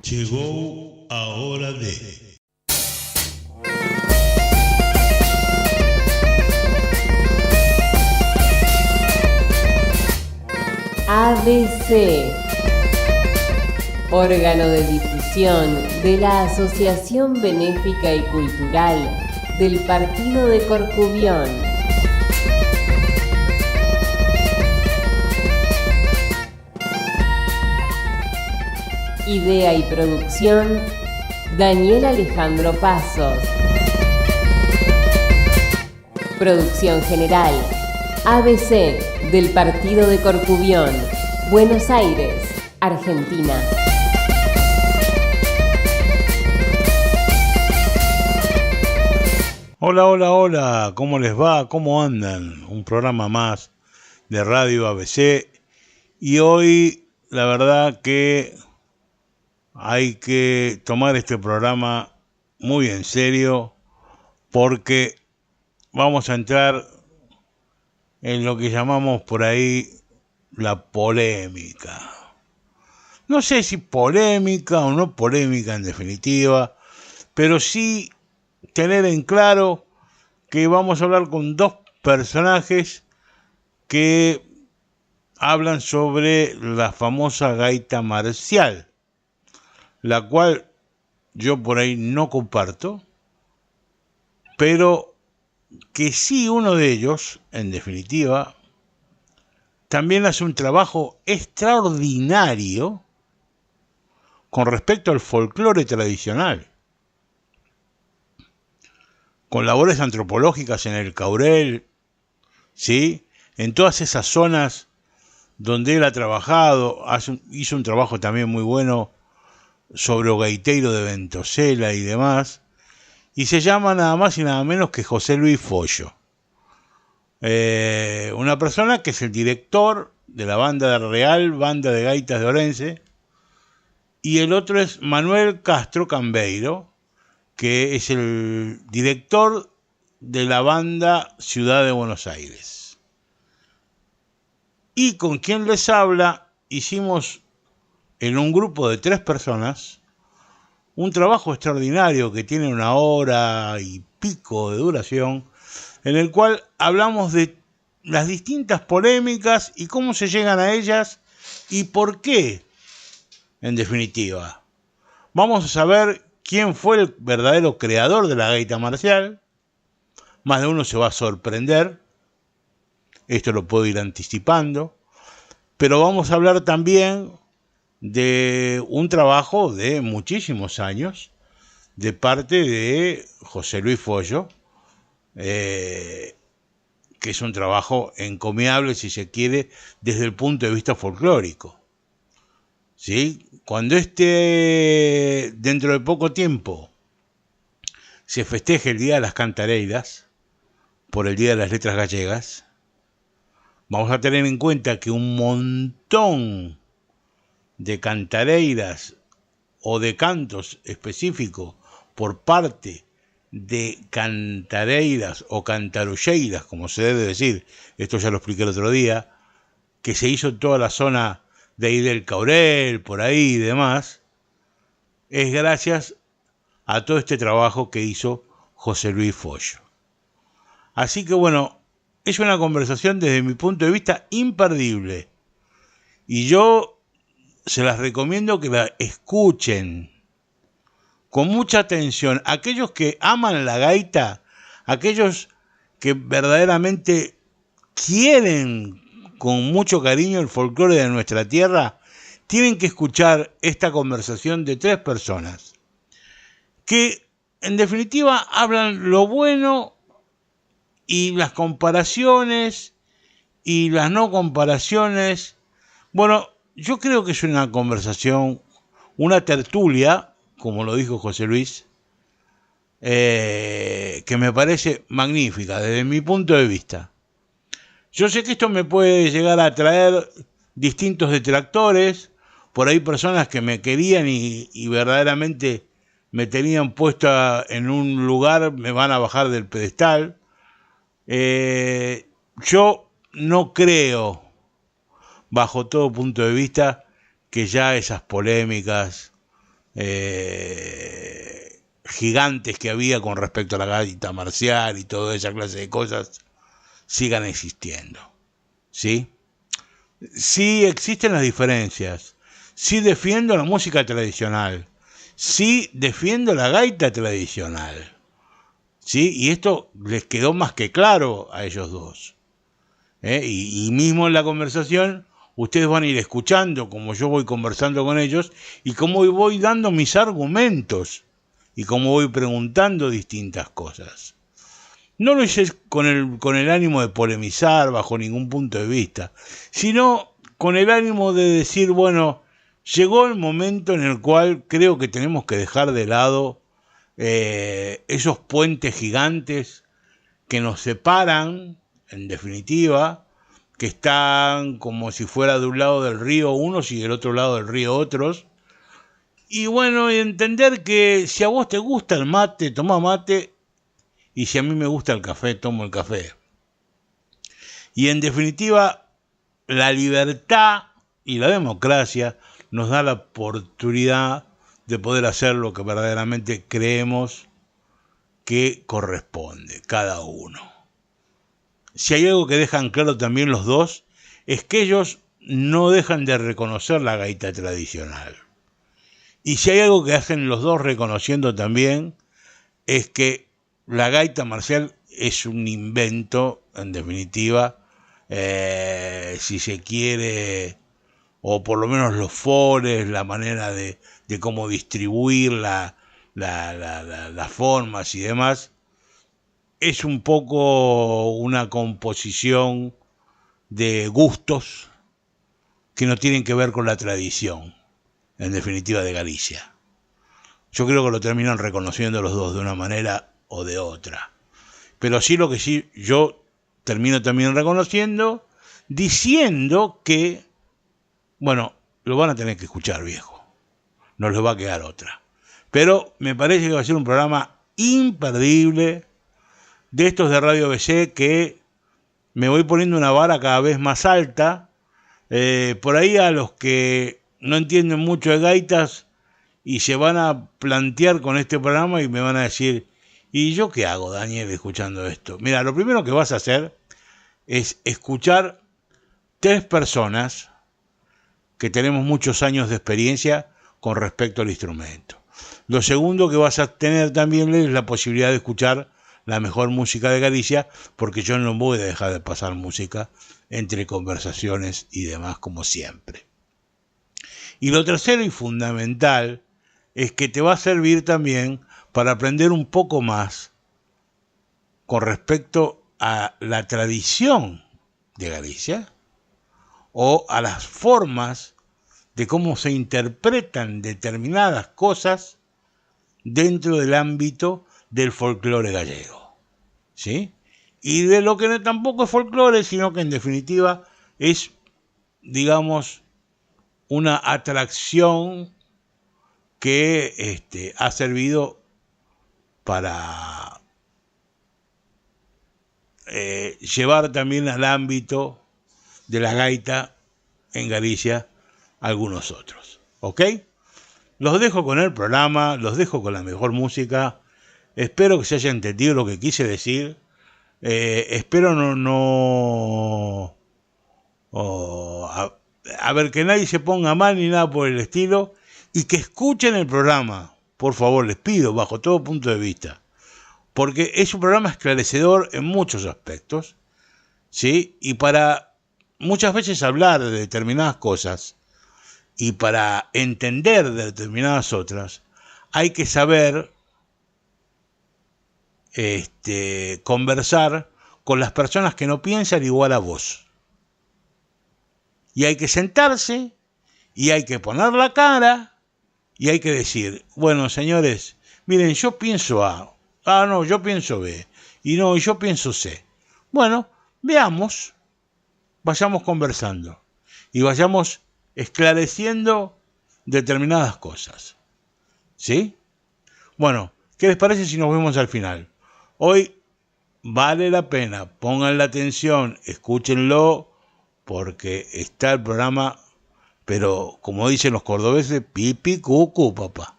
Chegou a hora de... ABC, órgano de difusión de la Asociación Benéfica y Cultural del Partido de Corcubión. Idea y producción, Daniel Alejandro Pasos. Producción general, ABC del Partido de Corcubión, Buenos Aires, Argentina. Hola, hola, hola, ¿cómo les va? ¿Cómo andan? Un programa más de Radio ABC y hoy la verdad que hay que tomar este programa muy en serio porque vamos a entrar en lo que llamamos por ahí la polémica. No sé si polémica o no polémica en definitiva, pero sí tener en claro que vamos a hablar con dos personajes que hablan sobre la famosa gaita marcial, la cual yo por ahí no comparto, pero que sí uno de ellos, en definitiva, también hace un trabajo extraordinario con respecto al folclore tradicional, con labores antropológicas en el Caurel, ¿sí? En todas esas zonas donde él ha trabajado, hizo un trabajo también muy bueno sobre o gaiteiro de Ventosela y demás, y se llama nada más y nada menos que José Luis Follo. Una persona que es el director de la Real Banda de Gaitas de Orense, y el otro es Manuel Castro Cambeiro, que es el director de la banda Ciudad de Buenos Aires. Y con quien les habla, hicimos en un grupo de 3 personas un trabajo extraordinario que tiene 1 hora y pico de duración, en el cual hablamos de las distintas polémicas y cómo se llegan a ellas y por qué, en definitiva. Vamos a saber quién fue el verdadero creador de la gaita marcial. Más de uno se va a sorprender, esto lo puedo ir anticipando, pero vamos a hablar también de un trabajo de muchísimos años de parte de José Luis Follo, que es un trabajo encomiable, si se quiere, desde el punto de vista folclórico. ¿Sí? Cuando dentro de poco tiempo, se festeje el Día de las Cantareiras, por el Día de las Letras Gallegas, vamos a tener en cuenta que un montón de cantareiras o de cantos específicos por parte de cantareiras o cantarulleiras, como se debe decir, esto ya lo expliqué el otro día, que se hizo en toda la zona de ahí del Caurel, por ahí y demás, es gracias a todo este trabajo que hizo José Luis Follo. Así que bueno, es una conversación desde mi punto de vista imperdible. Y yo se las recomiendo que la escuchen con mucha atención. Aquellos que aman la gaita, aquellos que verdaderamente quieren con mucho cariño el folclore de nuestra tierra, tienen que escuchar esta conversación de 3 personas que en definitiva hablan lo bueno y las comparaciones y las no comparaciones. Bueno, yo creo que es una conversación, una tertulia, como lo dijo José Luis, que me parece magnífica desde mi punto de vista. Yo sé que esto me puede llegar a traer distintos detractores, por ahí personas que me querían y verdaderamente me tenían puesta en un lugar, me van a bajar del pedestal. Yo no creo, bajo todo punto de vista, que ya esas polémicas gigantes que había con respecto a la gaita marcial y toda esa clase de cosas sigan existiendo, ¿sí? Sí existen las diferencias, sí defiendo la música tradicional, sí defiendo la gaita tradicional, ¿sí? Y esto les quedó más que claro a ellos dos, ¿eh? Y mismo en la conversación ustedes van a ir escuchando como yo voy conversando con ellos y cómo voy dando mis argumentos y cómo voy preguntando distintas cosas. No lo hice con el ánimo de polemizar bajo ningún punto de vista, sino con el ánimo de decir, bueno, llegó el momento en el cual creo que tenemos que dejar de lado esos puentes gigantes que nos separan, en definitiva, que están como si fuera de un lado del río unos y del otro lado del río otros. Y bueno, entender que si a vos te gusta el mate, toma mate, y si a mí me gusta el café, tomo el café. Y en definitiva, la libertad y la democracia nos da la oportunidad de poder hacer lo que verdaderamente creemos que corresponde, cada uno. Si hay algo que dejan claro también los dos, es que ellos no dejan de reconocer la gaita tradicional. Y si hay algo que hacen los dos reconociendo también, es que la gaita marcial es un invento, en definitiva, si se quiere, o por lo menos los fores, la manera de cómo distribuir las formas y demás, es un poco una composición de gustos que no tienen que ver con la tradición, en definitiva, de Galicia. Yo creo que lo terminan reconociendo los dos de una manera o de otra. Pero sí, lo que sí yo termino también reconociendo, diciendo que, bueno, lo van a tener que escuchar, viejo. No les va a quedar otra. Pero me parece que va a ser un programa imperdible de estos de Radio BC, que me voy poniendo una vara cada vez más alta. Por ahí a los que no entienden mucho de gaitas y se van a plantear con este programa y me van a decir, ¿y yo qué hago, Daniel, escuchando esto? Mira, lo primero que vas a hacer es escuchar 3 personas que tenemos muchos años de experiencia con respecto al instrumento. Lo segundo que vas a tener también es la posibilidad de escuchar la mejor música de Galicia, porque yo no voy a dejar de pasar música entre conversaciones y demás, como siempre. Y lo tercero y fundamental es que te va a servir también para aprender un poco más con respecto a la tradición de Galicia o a las formas de cómo se interpretan determinadas cosas dentro del ámbito del folclore gallego, ¿sí? Y de lo que tampoco es folclore, sino que en definitiva es, digamos, una atracción que ha servido para llevar también al ámbito de la gaita en Galicia algunos otros, ¿ok? Los dejo con el programa, los dejo con la mejor música. Espero que se haya entendido lo que quise decir. Espero a ver, que nadie se ponga mal ni nada por el estilo, y que escuchen el programa, por favor, les pido, bajo todo punto de vista, porque es un programa esclarecedor en muchos aspectos, ¿sí? Y para muchas veces hablar de determinadas cosas y para entender de determinadas otras, hay que saber conversar con las personas que no piensan igual a vos. Y hay que sentarse, y hay que poner la cara, y hay que decir, bueno, señores, miren, yo pienso A, no, yo pienso B, y no, yo pienso C. Bueno, veamos, vayamos conversando, y vayamos esclareciendo determinadas cosas, ¿sí? Bueno, ¿qué les parece si nos vemos al final? Hoy vale la pena, pongan la atención, escúchenlo, porque está el programa, pero como dicen los cordobeses, pipi cucu, papá.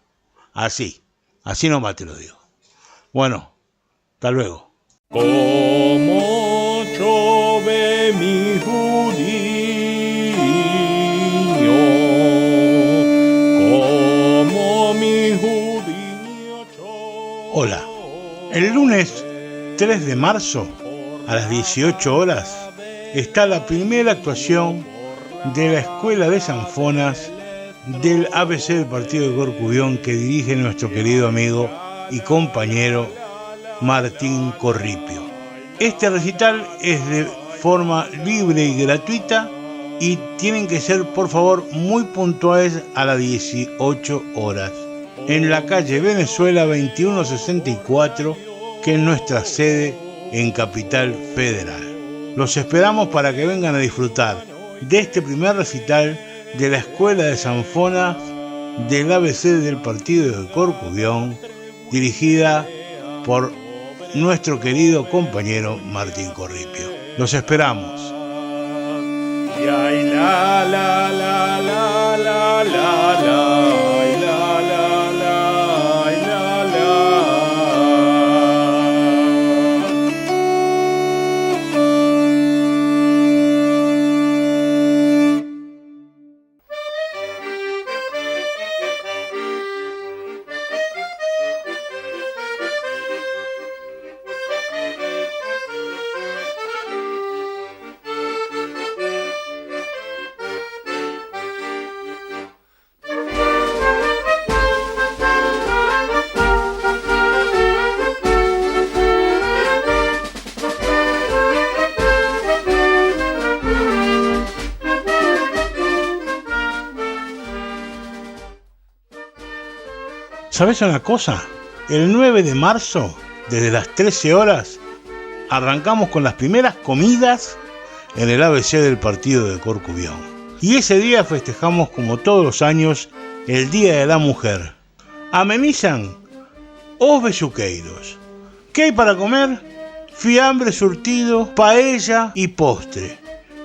Así nomás te lo digo. Bueno, hasta luego. Como chove mi judiño, como mi judiño chove. Hola, el lunes 3 de marzo a las 18 horas está la primera actuación de la Escuela de Sanfonas del ABC del Partido de Corcubión que dirige nuestro querido amigo y compañero Martín Corripio. Este recital es de forma libre y gratuita y tienen que ser, por favor, muy puntuales a las 18 horas en la calle Venezuela 2164, que es nuestra sede en Capital Federal. Los esperamos para que vengan a disfrutar de este primer recital de la Escuela de Sanfonas del ABC del Partido de Corcubión, dirigida por nuestro querido compañero Martín Corripio. Los esperamos. ¿Sabes una cosa? El 9 de marzo, desde las 13 horas, arrancamos con las primeras comidas en el ABC del Partido de Corcubión. Y ese día festejamos, como todos los años, el Día de la Mujer. Amenizan os besuqueiros. ¿Qué hay para comer? Fiambre surtido, paella y postre.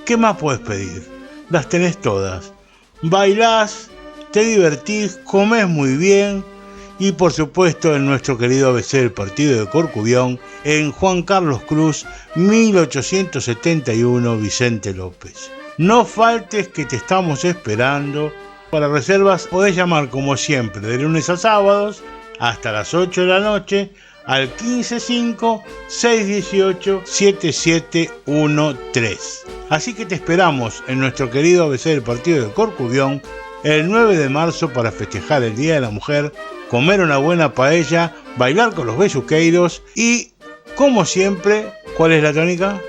¿Qué más puedes pedir? Las tenés todas. Bailás, te divertís, comés muy bien. Y por supuesto en nuestro querido ABC del Partido de Corcubión, en Juan Carlos Cruz, 1871, Vicente López. No faltes, que te estamos esperando. Para reservas podés llamar, como siempre, de lunes a sábados hasta las 8 de la noche al 155-618-7713. Así que te esperamos en nuestro querido ABC del Partido de Corcubión el 9 de marzo para festejar el Día de la Mujer, comer una buena paella, bailar con los besuqueiros y, como siempre, ¿cuál es la tónica?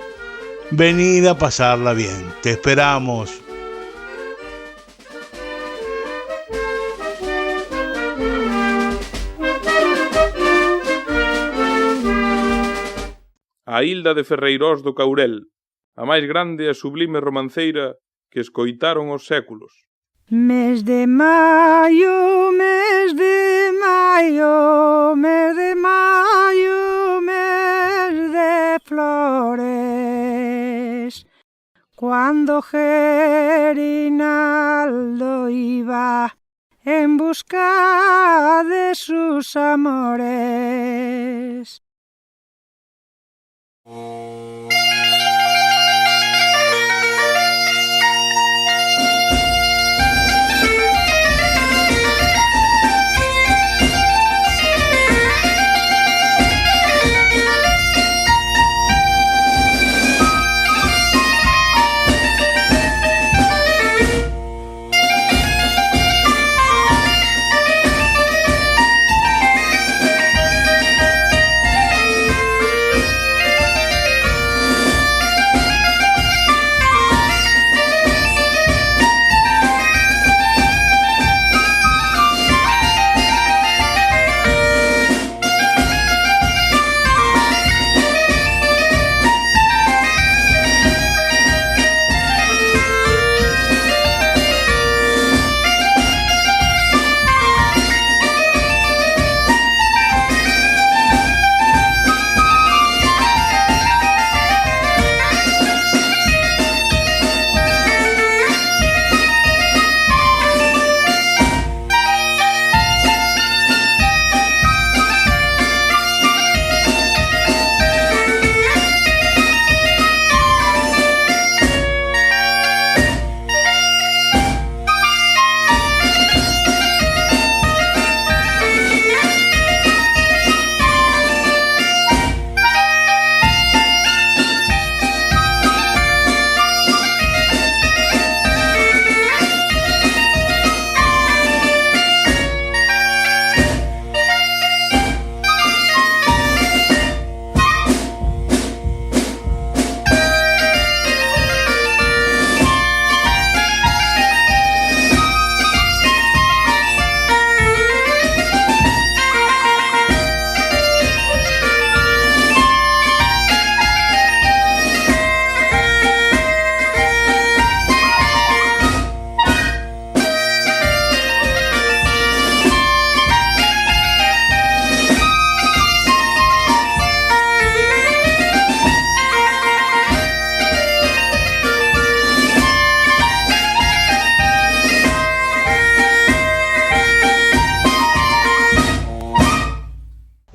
Venid a pasarla bien. Te esperamos. A Hilda de Ferreirós do Caurel, a máis grande e sublime romanceira que escoitaron os séculos. Mes de maio, mes de maio, mes de maio, mes de flores. Cuando Gerinaldo iba en busca de sus amores.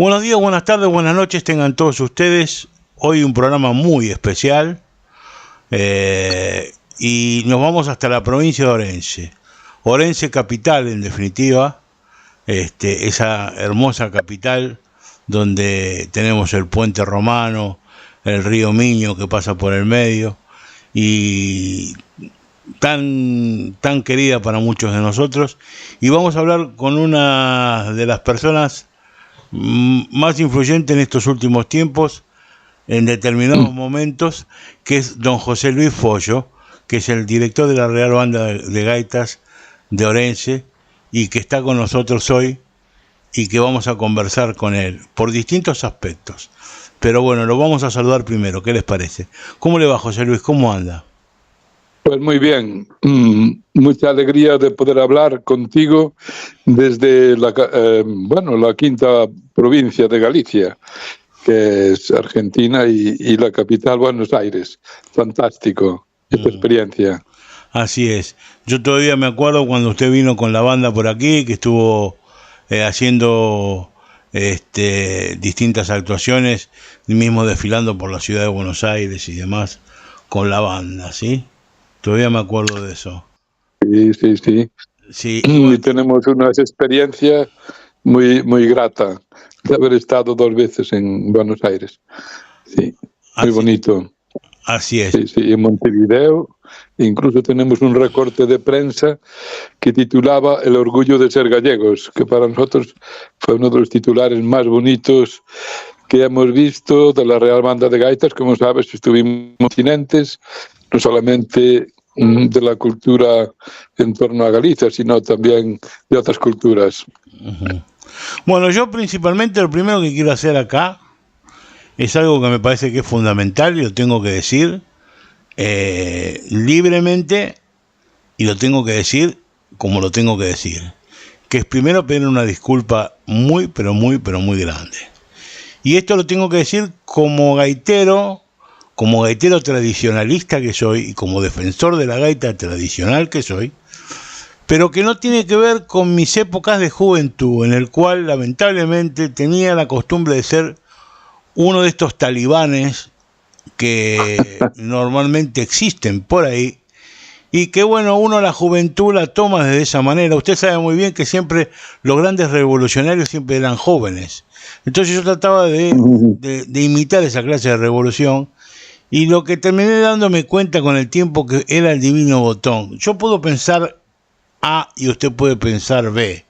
Buenos días, buenas tardes, buenas noches tengan todos ustedes. Hoy un programa muy especial y nos vamos hasta la provincia de Orense. Orense capital, en definitiva, esa hermosa capital donde tenemos el puente romano, el río Miño que pasa por el medio y tan querida para muchos de nosotros. Y vamos a hablar con una de las personas más influyentes en estos últimos tiempos, en determinados momentos, que es don José Luis Follo, que es el director de la Real Banda de Gaitas de Orense y que está con nosotros hoy y que vamos a conversar con él por distintos aspectos. Pero bueno, lo vamos a saludar primero, ¿qué les parece? ¿Cómo le va, José Luis? ¿Cómo anda? Pues muy bien, mucha alegría de poder hablar contigo desde la quinta provincia de Galicia, que es Argentina, y la capital, Buenos Aires. Fantástico esta experiencia. Así es. Yo todavía me acuerdo cuando usted vino con la banda por aquí, que estuvo haciendo distintas actuaciones, mismo desfilando por la ciudad de Buenos Aires y demás, con la banda, ¿sí? Todavía me acuerdo de eso. Sí. Y tenemos unas experiencias muy, muy gratas de haber estado 2 veces en Buenos Aires. Sí, muy bonito. Así es. Sí, en Montevideo. Incluso tenemos un recorte de prensa que titulaba El orgullo de ser gallegos, que para nosotros fue uno de los titulares más bonitos que hemos visto de la Real Banda de Gaitas. Como sabes, estuvimos continentes, no solamente de la cultura en torno a Galicia, sino también de otras culturas. Uh-huh. Bueno, yo principalmente lo primero que quiero hacer acá es algo que me parece que es fundamental y lo tengo que decir libremente, y lo tengo que decir como lo tengo que decir, que es primero pedir una disculpa muy, pero muy, pero muy grande. Y esto lo tengo que decir como gaitero tradicionalista que soy y como defensor de la gaita tradicional que soy, pero que no tiene que ver con mis épocas de juventud, en el cual lamentablemente tenía la costumbre de ser uno de estos talibanes que normalmente existen por ahí y que bueno, uno la juventud la toma de esa manera. Usted sabe muy bien que siempre los grandes revolucionarios siempre eran jóvenes, entonces yo trataba de imitar esa clase de revolución, y lo que terminé dándome cuenta con el tiempo que era el divino botón. Yo puedo pensar A y usted puede pensar B,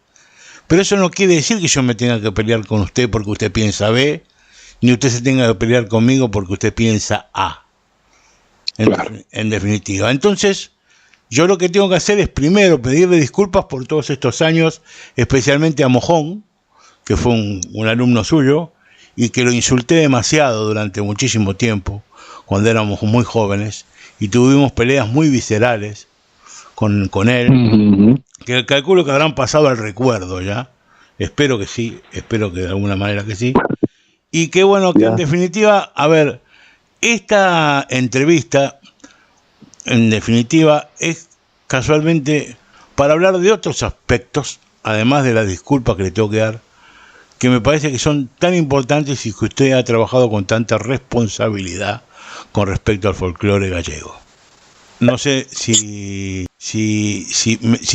pero eso no quiere decir que yo me tenga que pelear con usted porque usted piensa B, ni usted se tenga que pelear conmigo porque usted piensa A. En definitiva. Entonces, yo lo que tengo que hacer es primero pedirle disculpas por todos estos años, especialmente a Mojón, que fue un alumno suyo, y que lo insulté demasiado durante muchísimo tiempo, cuando éramos muy jóvenes, y tuvimos peleas muy viscerales con él, que calculo que habrán pasado al recuerdo ya. Espero que sí, espero que de alguna manera que sí. Y que bueno, que en definitiva, a ver, esta entrevista, en definitiva, es casualmente para hablar de otros aspectos, además de las disculpas que le tengo que dar, que me parece que son tan importantes y que usted ha trabajado con tanta responsabilidad con respecto al folclore gallego. No sé si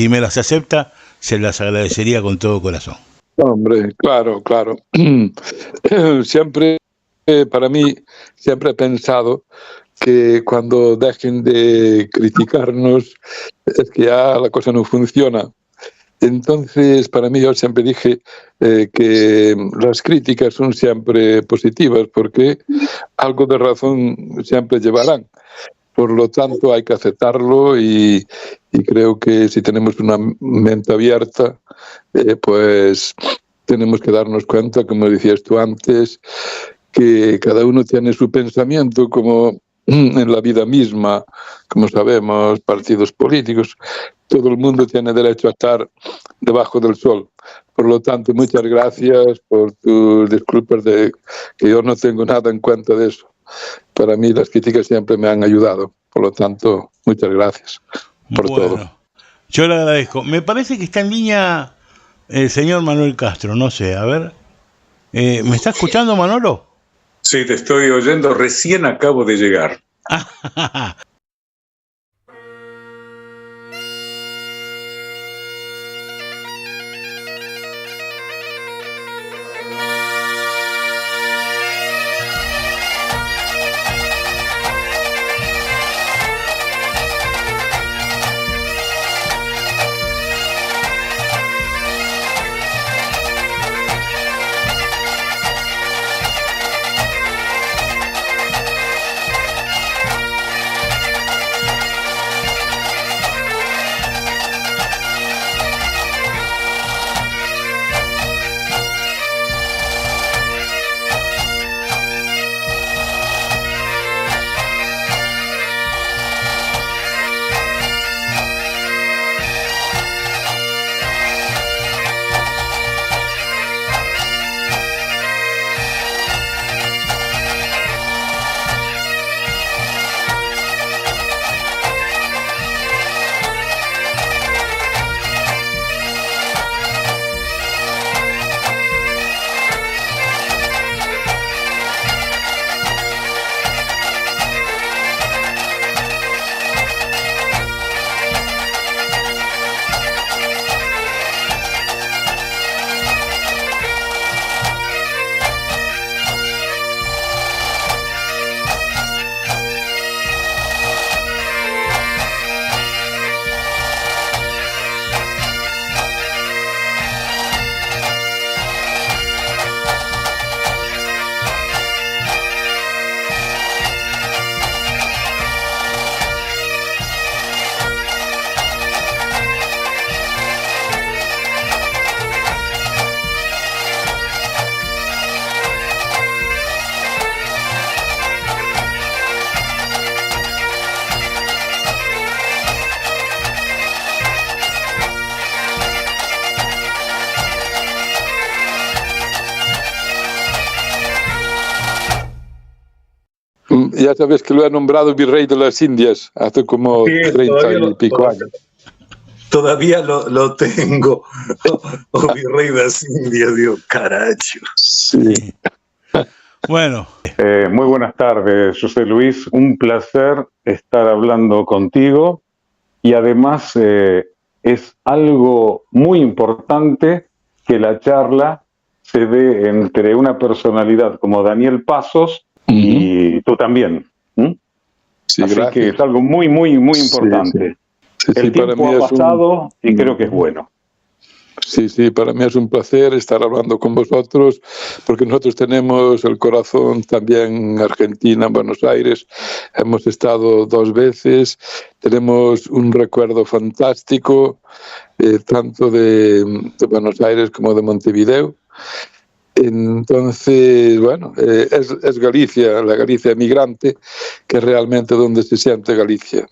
me las acepta, se las agradecería con todo corazón. Hombre, claro. Siempre, para mí, siempre he pensado que cuando dejen de criticarnos es que ya la cosa no funciona. Entonces, para mí, yo siempre dije que las críticas son siempre positivas porque algo de razón siempre llevarán. Por lo tanto, hay que aceptarlo y creo que si tenemos una mente abierta, pues tenemos que darnos cuenta, como decías tú antes, que cada uno tiene su pensamiento, como en la vida misma, como sabemos, partidos políticos, todo el mundo tiene derecho a estar debajo del sol. Por lo tanto, muchas gracias por tus disculpas de que yo no tengo nada en cuenta de eso. Para mí las críticas siempre me han ayudado. Por lo tanto, muchas gracias por todo. Yo le agradezco. Me parece que está en línea el señor Manuel Castro, no sé, a ver. ¿Me está escuchando, Manolo? Sí, te estoy oyendo, recién acabo de llegar. Ya sabes que lo he nombrado virrey de las Indias hace como 30 y pico años. Todavía lo tengo. O virrey de las Indias, digo, caracho. Sí. Bueno. Muy buenas tardes, José Luis. Un placer estar hablando contigo y además es algo muy importante que la charla se dé entre una personalidad como Daniel Pasos y tú también. Sí, así gracias. que es algo muy, muy, muy importante. Sí, el tiempo para mí ha pasado y creo que es bueno. Sí, para mí es un placer estar hablando con vosotros, porque nosotros tenemos el corazón también en Argentina, en Buenos Aires. Hemos estado 2 veces, tenemos un recuerdo fantástico, tanto de Buenos Aires como de Montevideo. Entonces, bueno, es Galicia, la Galicia emigrante, que es realmente donde se siente Galicia.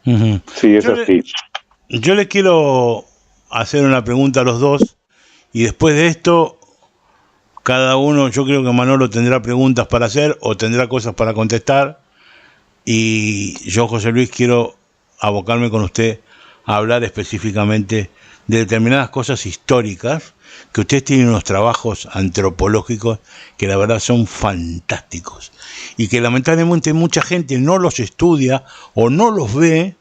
Sí, es así. Yo le quiero hacer una pregunta a los dos y después de esto, cada uno, yo creo que Manolo tendrá preguntas para hacer o tendrá cosas para contestar y yo, José Luis, quiero abocarme con usted a hablar específicamente de determinadas cosas históricas, que ustedes tienen unos trabajos antropológicos que la verdad son fantásticos y que lamentablemente mucha gente no los estudia o no los ve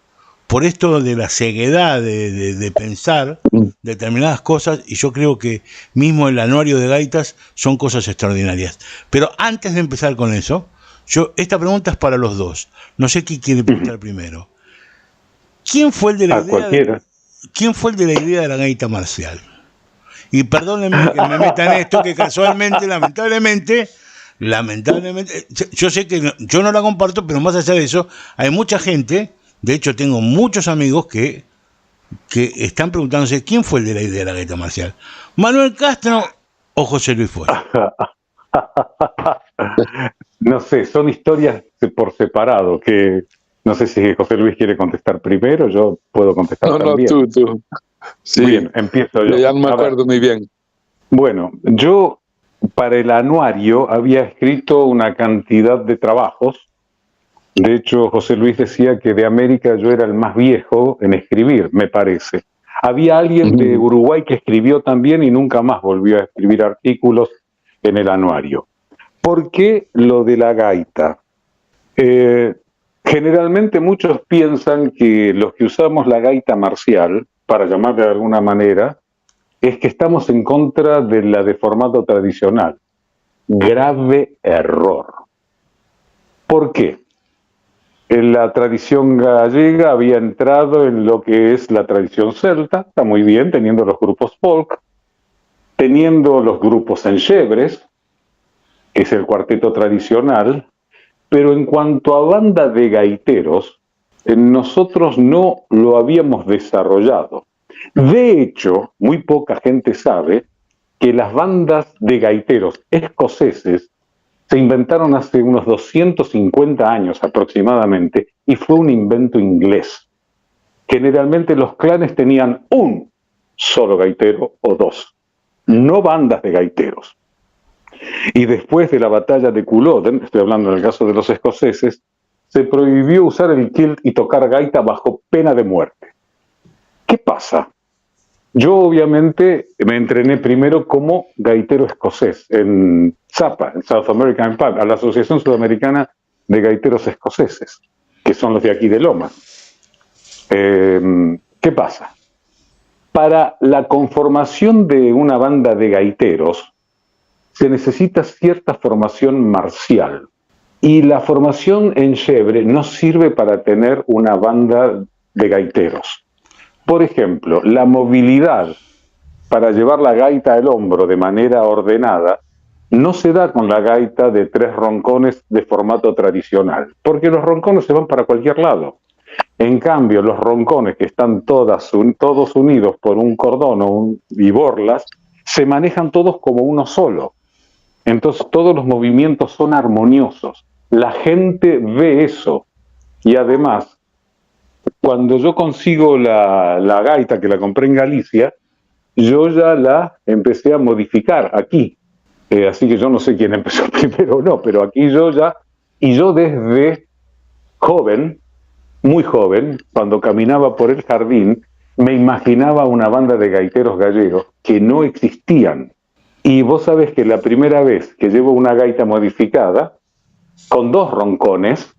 por esto de la ceguedad de pensar determinadas cosas, y yo creo que mismo el anuario de gaitas son cosas extraordinarias. Pero antes de empezar con eso, esta pregunta es para los dos. No sé quién quiere preguntar primero. ¿Quién fue el de la idea de la gaita marcial? Y perdónenme que me meta en esto, que casualmente, lamentablemente, yo sé que yo no la comparto, pero más allá de eso, hay mucha gente, de hecho tengo muchos amigos que están preguntándose quién fue el de la idea de la gaita marcial, Manuel Castro o José Luis Fuera. No sé, son historias por separado, que no sé si José Luis quiere contestar primero, yo puedo contestar también. No, tú. Sí, bien, empiezo yo. Ya no me acuerdo muy bien. Bueno, yo para el anuario había escrito una cantidad de trabajos. De hecho, José Luis decía que de América yo era el más viejo en escribir, me parece. Había alguien de Uruguay que escribió también y nunca más volvió a escribir artículos. en el anuario. ¿Por qué lo de la gaita? Generalmente muchos piensan que los que usamos la gaita marcial, para llamarle de alguna manera, es que estamos en contra de la de formato tradicional. Grave error. ¿Por qué? En la tradición gallega había entrado en lo que es la tradición celta, está muy bien, teniendo los grupos folk, teniendo los grupos enxebres, que es el cuarteto tradicional, pero en cuanto a banda de gaiteros, nosotros no lo habíamos desarrollado. De hecho, muy poca gente sabe que las bandas de gaiteros escoceses se inventaron hace unos 250 años aproximadamente y fue un invento inglés. Generalmente los clanes tenían un solo gaitero o dos, no bandas de gaiteros. Y después de la batalla de Culloden, estoy hablando en el caso de los escoceses, se prohibió usar el kilt y tocar gaita bajo pena de muerte. ¿Qué pasa? Yo obviamente me entrené primero como gaitero escocés en SAPA, en South American Pub, a la Asociación Sudamericana de Gaiteros Escoceses, que son los de aquí de Loma. ¿Qué pasa? Para la conformación de una banda de gaiteros se necesita cierta formación marcial. Y la formación enxebre no sirve para tener una banda de gaiteros. Por ejemplo, la movilidad para llevar la gaita al hombro de manera ordenada no se da con la gaita de 3 roncones de formato tradicional, porque los roncones se van para cualquier lado. En cambio, los roncones que están todos unidos por un cordón y borlas, se manejan todos como uno solo. Entonces todos los movimientos son armoniosos. La gente ve eso. Y además, cuando yo consigo la gaita, que la compré en Galicia, yo ya la empecé a modificar aquí. Así que yo no sé quién empezó primero o no, pero aquí yo ya... Y yo desde joven, muy joven, cuando caminaba por el jardín, me imaginaba una banda de gaiteros gallegos que no existían. Y vos sabés que la primera vez que llevo una gaita modificada, con 2 roncones,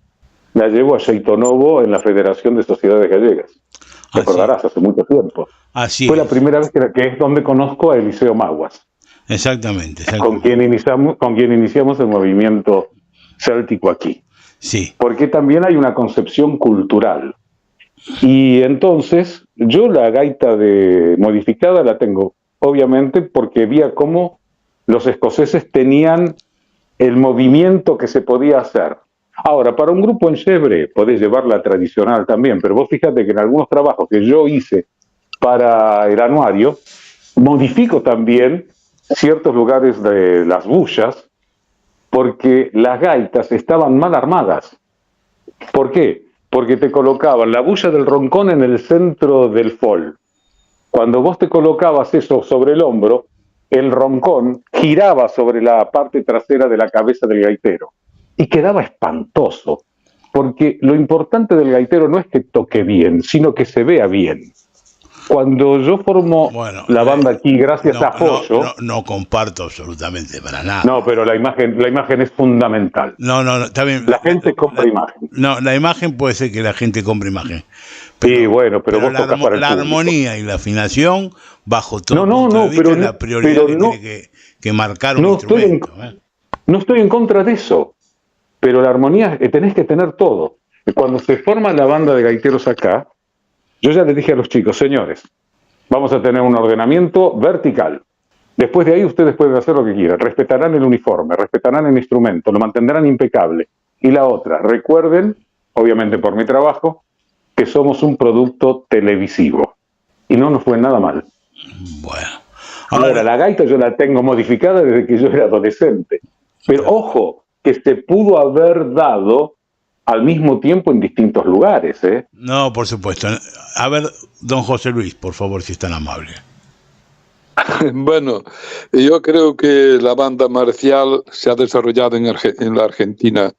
la llevo a Xeitonovo en la Federación de Sociedades Gallegas. Te acordarás, hace mucho tiempo. Así Fue la primera vez que es donde conozco a Eliseo Maguas. Exactamente. Con quien iniciamos el movimiento céltico aquí. Sí. Porque también hay una concepción cultural. Y entonces, yo la gaita modificada la tengo, obviamente, porque vi cómo los escoceses tenían el movimiento que se podía hacer. Ahora, para un grupo enxebre podés llevar la tradicional también, pero vos fíjate que en algunos trabajos que yo hice para el anuario, modifico también ciertos lugares de las bullas, porque las gaitas estaban mal armadas. ¿Por qué? Porque te colocaban la bulla del roncón en el centro del fol. Cuando vos te colocabas eso sobre el hombro, el roncón giraba sobre la parte trasera de la cabeza del gaitero. Y quedaba espantoso, porque lo importante del gaitero no es que toque bien, sino que se vea bien. Cuando yo formo la banda aquí, gracias a Pollo... No comparto absolutamente para nada. No, pero la imagen es fundamental. No, está bien. La gente compra imagen. No, la imagen puede ser que la gente compre imagen. Pero, sí, bueno, pero vos tocás para el la público. Armonía y la afinación, bajo todo punto de vista, pero es la prioridad que tiene que marcar un instrumento. No estoy en contra de eso, pero la armonía tenés que tener todo. Cuando se forma la banda de gaiteros acá, yo ya les dije a los chicos, señores, vamos a tener un ordenamiento vertical. Después de ahí ustedes pueden hacer lo que quieran. Respetarán el uniforme, respetarán el instrumento, lo mantendrán impecable. Y la otra, recuerden, obviamente por mi trabajo, que somos un producto televisivo. Y no nos fue nada mal. Bueno. Ahora, la gaita yo la tengo modificada desde que yo era adolescente. Pero ojo, que se pudo haber dado al mismo tiempo en distintos lugares, ¿eh? No, por supuesto. A ver, don José Luis, por favor, si es tan amable. Bueno, yo creo que la banda marcial se ha desarrollado en la Argentina.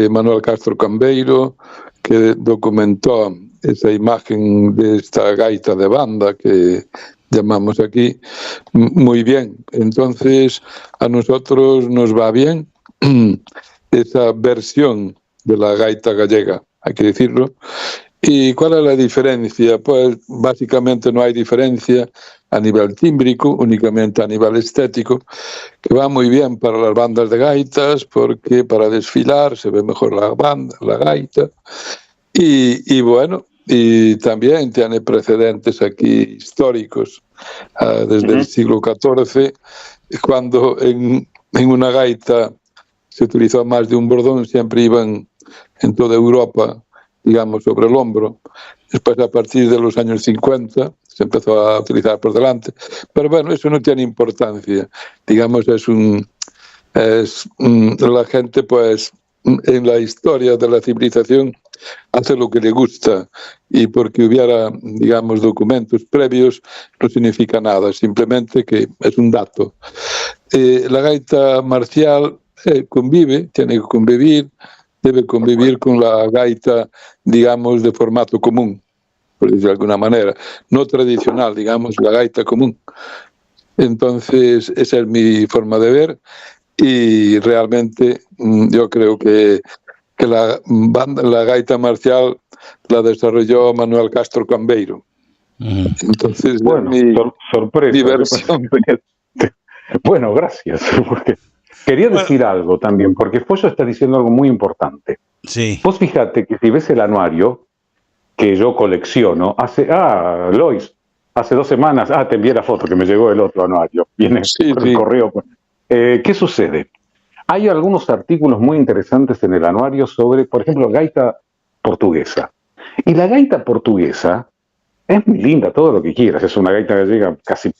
Manuel Castro Cambeiro, que documentó esa imagen de esta gaita de banda que llamamos aquí, muy bien. Entonces, a nosotros nos va bien esa versión de la gaita gallega, hay que decirlo. ¿Y cuál es la diferencia? Pues básicamente no hay diferencia a nivel tímbrico, únicamente a nivel estético, que va muy bien para las bandas de gaitas, porque para desfilar se ve mejor la banda, la gaita. Y bueno, y también tiene precedentes aquí históricos, desde el siglo XIV, cuando en una gaita se utilizó más de un bordón, siempre iban en toda Europa, digamos, sobre el hombro. Después, a partir de los años 50, se empezó a utilizar por delante. Pero bueno, eso no tiene importancia. Digamos, la gente, pues, en la historia de la civilización hace lo que le gusta, y porque hubiera, digamos, documentos previos no significa nada, simplemente que es un dato. La gaita marcial convive, tiene que convivir, debe convivir con la gaita, digamos, de formato común, por decirlo de alguna manera, no tradicional, digamos, la gaita común. Entonces, esa es mi forma de ver, y realmente yo creo que la gaita marcial la desarrolló Manuel Castro Cambeiro. Entonces, bueno, sorpresa. Mi versión. Bueno, gracias. Quería decir algo también, porque Follo está diciendo algo muy importante. Sí. Vos fíjate que si ves el anuario que yo colecciono, Lois, hace 2 semanas, te envié la foto que me llegó el otro anuario, viene por el correo. ¿Qué sucede? Hay algunos artículos muy interesantes en el anuario sobre, por ejemplo, gaita portuguesa. Y la gaita portuguesa es muy linda, todo lo que quieras, es una gaita gallega casi,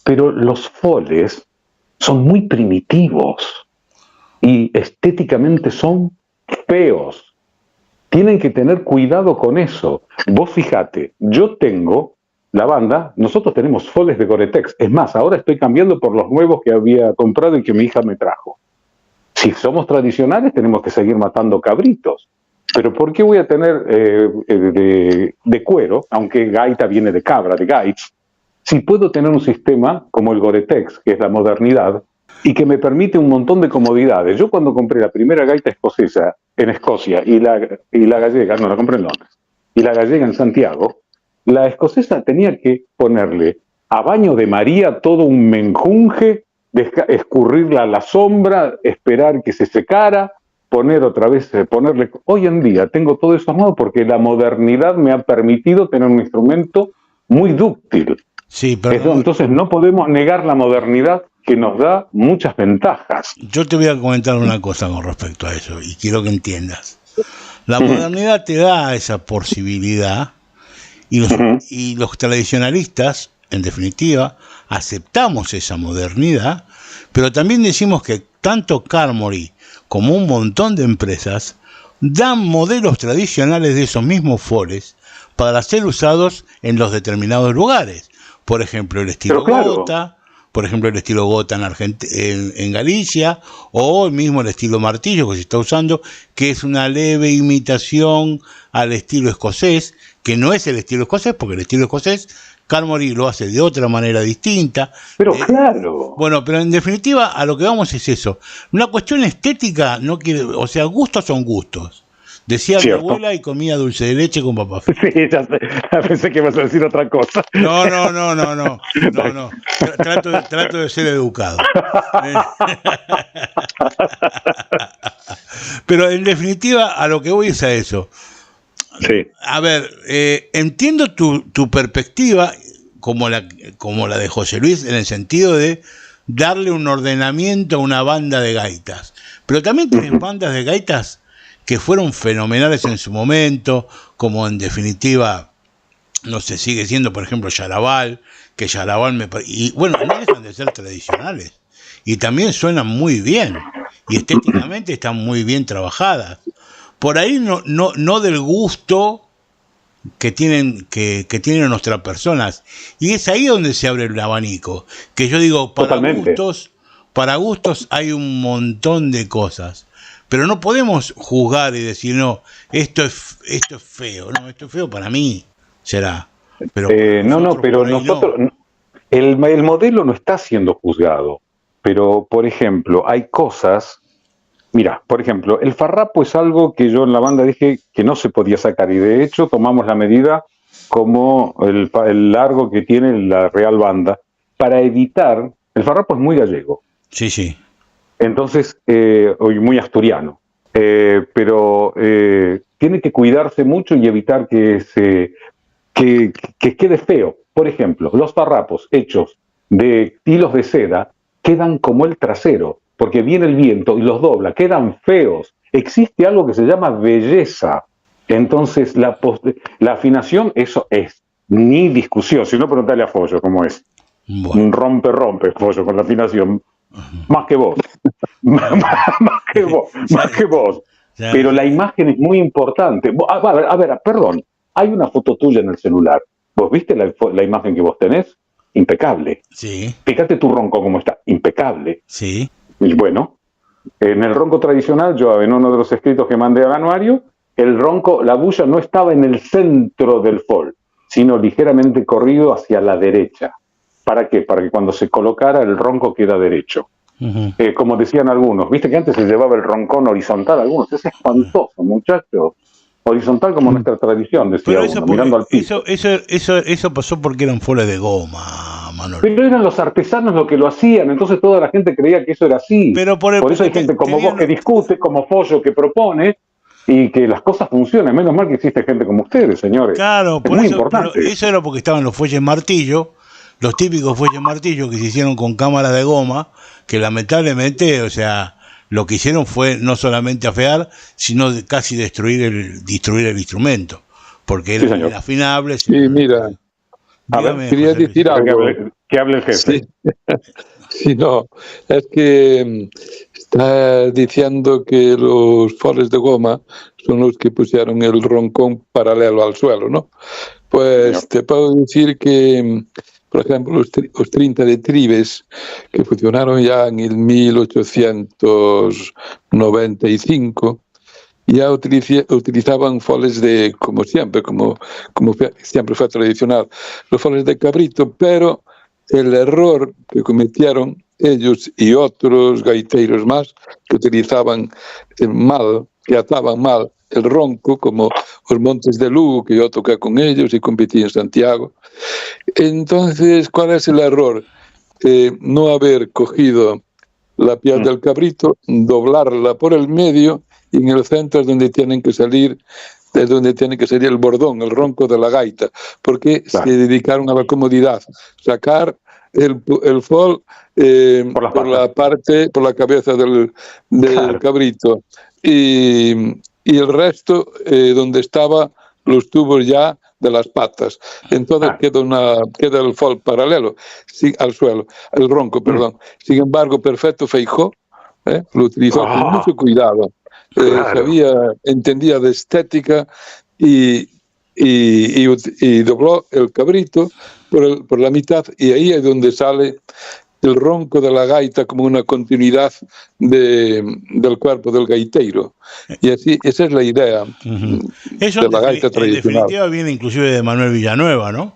pero los foles son muy primitivos y estéticamente son feos. Tienen que tener cuidado con eso. Vos fíjate, yo tengo la banda, nosotros tenemos foles de Gore-Tex. Es más, ahora estoy cambiando por los nuevos que había comprado y que mi hija me trajo. Si somos tradicionales, tenemos que seguir matando cabritos. Pero ¿por qué voy a tener de cuero, aunque gaita viene de cabra, de gaits, si puedo tener un sistema como el Gore-Tex, que es la modernidad, y que me permite un montón de comodidades? Yo cuando compré la primera gaita escocesa en Escocia y la gallega, no, la compré en Londres, y la gallega en Santiago, la escocesa tenía que ponerle a baño de María todo un menjunje, escurrirla a la sombra, esperar que se secara, poner otra vez, ponerle... Hoy en día tengo todo eso armado porque la modernidad me ha permitido tener un instrumento muy dúctil. Sí, pero entonces no podemos negar la modernidad, que nos da muchas ventajas. Yo te voy a comentar una cosa con respecto a eso, y quiero que entiendas. La modernidad te da esa posibilidad, y los tradicionalistas, en definitiva, aceptamos esa modernidad, pero también decimos que tanto Carmory como un montón de empresas dan modelos tradicionales de esos mismos foles para ser usados en los determinados lugares. Por ejemplo, el estilo Gota, en Galicia, o mismo el estilo martillo que se está usando, que es una leve imitación al estilo escocés, que no es el estilo escocés, porque el estilo escocés Carmory lo hace de otra manera distinta. Pero claro. Bueno, pero en definitiva a lo que vamos es eso. Una cuestión estética no quiere, o sea, gustos son gustos. Decía mi abuela y comía dulce de leche con papá. Sí, ya sé. Pensé que ibas a decir otra cosa. No. Trato de ser educado. Pero en definitiva a lo que voy es a eso. Sí. A ver, entiendo tu perspectiva como la de José Luis, en el sentido de darle un ordenamiento a una banda de gaitas. Pero también tienes bandas de gaitas que fueron fenomenales en su momento, como en definitiva, no sé, sigue siendo, por ejemplo, Yarabal, que Yarabal y bueno, no dejan de ser tradicionales. Y también suenan muy bien, y estéticamente están muy bien trabajadas. Por ahí no del gusto que tienen nuestras personas. Y es ahí donde se abre el abanico. Que yo digo, para gustos hay un montón de cosas. Pero no podemos juzgar y decir, no, esto es feo. No, esto es feo para mí, será. Pero pero nosotros... el modelo no está siendo juzgado, pero, por ejemplo, hay cosas... Mira, por ejemplo, el farrapo es algo que yo en la banda dije que no se podía sacar, y de hecho tomamos la medida como el largo que tiene la Real Banda para evitar... El farrapo es muy gallego. Sí, sí. Entonces, muy asturiano. Pero tiene que cuidarse mucho y evitar que quede feo. Por ejemplo, los farrapos hechos de hilos de seda quedan como el trasero, porque viene el viento y los dobla, quedan feos. Existe algo que se llama belleza. Entonces, la afinación, eso es ni discusión. Si no, preguntale a Follo cómo es. Bueno. Un rompe, Follo, con la afinación. Más que vos. más que vos. Pero la imagen es muy importante. A ver, perdón. Hay una foto tuya en el celular. ¿Vos viste la imagen que vos tenés? Impecable. Sí. Fíjate tu ronco cómo está. Impecable. Sí. Y bueno, en el ronco tradicional, yo en uno de los escritos que mandé al anuario, el ronco, la bulla no estaba en el centro del fol, sino ligeramente corrido hacia la derecha. ¿Para qué? Para que cuando se colocara el ronco queda derecho. Uh-huh. Como decían algunos, viste que antes se llevaba el roncón horizontal, algunos, es espantoso, muchachos. Horizontal como nuestra tradición, decía uno, mirando al piso. Eso pasó porque eran foles de goma, Manolo. Pero eran los artesanos los que lo hacían, entonces toda la gente creía que eso era así. Pero por eso hay gente como vos que discute, como Follo que propone, y que las cosas funcionen. Menos mal que existe gente como ustedes, señores. Claro, es muy importante. Pero eso era porque estaban los fuelles martillo, los típicos fuelles martillo que se hicieron con cámaras de goma, que lamentablemente, o sea, lo que hicieron fue no solamente afear, sino casi destruir el instrumento, porque era inafinable. Sí, mira, dígame, quería decir algo. Que hable el jefe. Sí. Sí, no, es que está diciendo que los foles de goma son los que pusieron el roncón paralelo al suelo, ¿no? Pues te puedo decir que, por ejemplo, los 30 de Tribes, que funcionaron ya en el 1895, ya utilizaban foles de, como siempre fue tradicional, los foles de cabrito, pero el error que cometieron ellos y otros gaiteros más que utilizaban mal, que ataban mal el ronco, como los Montes de Lugo, que yo toqué con ellos y competí en Santiago. Entonces, ¿cuál es el error? No haber cogido la piel del cabrito, doblarla por el medio, y en el centro es donde tienen que salir, es donde tiene que salir el bordón, el ronco de la gaita, porque se dedicaron a la comodidad, sacar el fol por la cabeza del cabrito, y el resto donde estaban los tubos ya de las patas. Entonces queda el fol paralelo al suelo, el ronco, perdón. Sin embargo, Perfecto Feijó lo utilizó con mucho cuidado. Entendía de estética y dobló el cabrito por la mitad, y ahí es donde sale el ronco de la gaita como una continuidad del cuerpo del gaiteiro. Y así, esa es la idea de la gaita tradicional. En definitiva viene inclusive de Manuel Villanueva, ¿no?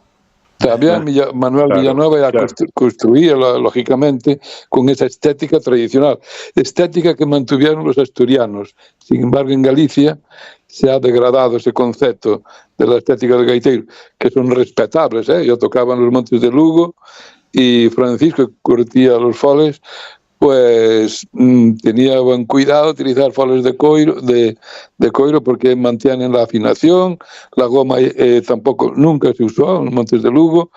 También Manuel Villanueva ya construía, lógicamente, con esa estética tradicional, estética que mantuvieron los asturianos. Sin embargo, en Galicia se ha degradado ese concepto de la estética del gaiteiro, que son respetables. Yo tocaba en los Montes de Lugo y Francisco, que curtía los foles, pues tenía buen cuidado utilizar foles de coiro porque mantienen la afinación. La goma tampoco nunca se usó en los Montes de Lugo,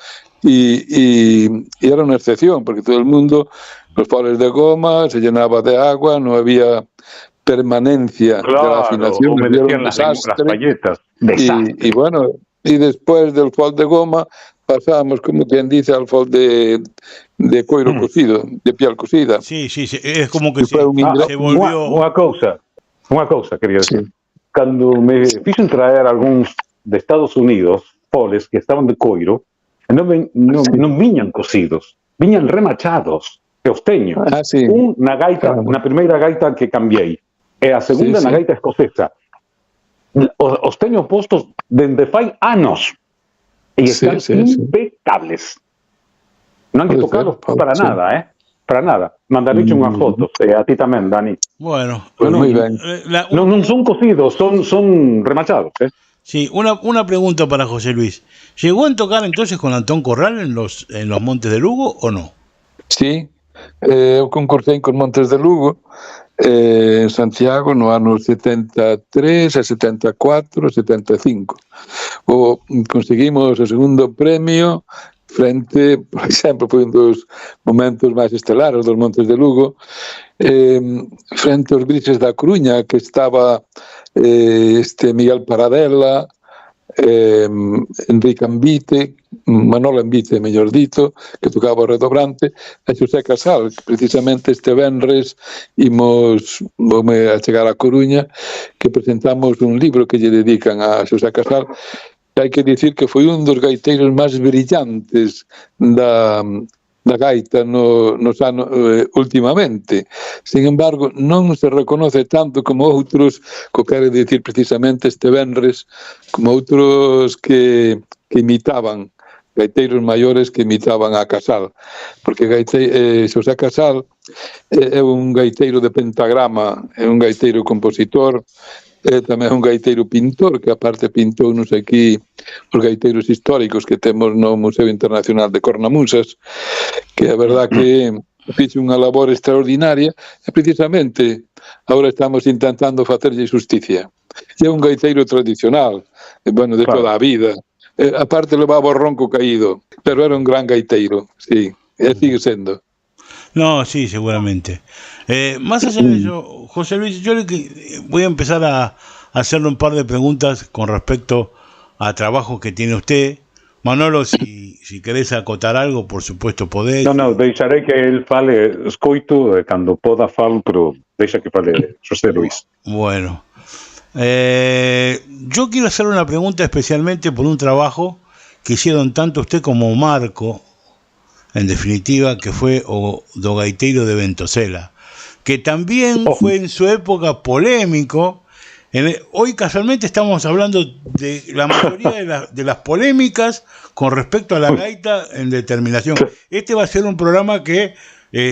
y era una excepción porque todo el mundo, los foles de goma, se llenaba de agua, no había permanencia de la afinación, las palletas. Y bueno, y después del fol de goma pasamos, como quien dice, al fol de coiro cocido, de piel cocida. Sí, es como que se volvió... Una cosa, quería decir. Sí. Cuando me fixen traer algúns de Estados Unidos, foles que estaban de coiro, non viñan cocidos, viñan remachados, e os teño. Unha gaita, na primeira gaita que cambiei, e a segunda na gaita escocesa. Os teño postos dende fai anos. Y están impecables. Non hai Pode tocado ser, para sí. nada, para nada. Mandaríche unha foto, e a ti tamén, Dani. Bueno, Pues moi ben. Non son cocidos, son remachados, Sí, una pregunta para José Luis. ¿Llegó a tocar entonces con Antón Corral en los Montes de Lugo o no? Sí, eu concursei con Montes de Lugo en Santiago no ano 73, a 74, 75. Conseguimos o segundo premio frente, por exemplo, foi un dos momentos máis estelares dos Montes de Lugo, frente aos Grises da Coruña, que estaba Miguel Paradela, Enrique Ambite, Manolo Ambite, mellor dito, que tocaba o redobrante, e Xosé Casal, que precisamente este venres vome a chegar a Coruña, que presentamos un libro que lle dedican a Xosé Casal. Hai que dicir que foi un dos gaiteiros máis brillantes da gaita nos anos últimamente. Sin embargo, non se reconoce tanto como outros, que quere dicir precisamente este venres, como outros que imitaban, gaiteiros maiores que imitaban a Casal, porque Xosé Casal é un gaiteiro de pentagrama, é un gaiteiro compositor, tamén un gaiteiro pintor, que aparte pintou-nos aquí os gaiteiros históricos que temos no Museo Internacional de Cornamusas, que é verdad que fixe unha labor extraordinaria, e precisamente agora estamos intentando facerlle justicia. É un gaiteiro tradicional, bueno, de toda a vida. Aparte levaba o ronco caído, pero era un gran gaiteiro, sí, e sigue sendo. No, sí, seguramente. Más allá de eso, José Luis, yo voy a empezar a hacerle un par de preguntas con respecto a trabajo que tiene usted. Manolo, si querés acotar algo, por supuesto podés. Non, deixarei que el fale, escoito, cando poda falo, pero deixa que fale José Luis. Bueno, yo quiero hacer una pregunta especialmente por un trabajo que hicieron tanto usted como Marco, en definitiva, que fue o do gaiteiro de Ventosela, que también fue en su época polémico. Hoy casualmente estamos hablando de la mayoría de las polémicas con respecto a la gaita en determinación. Este va a ser un programa que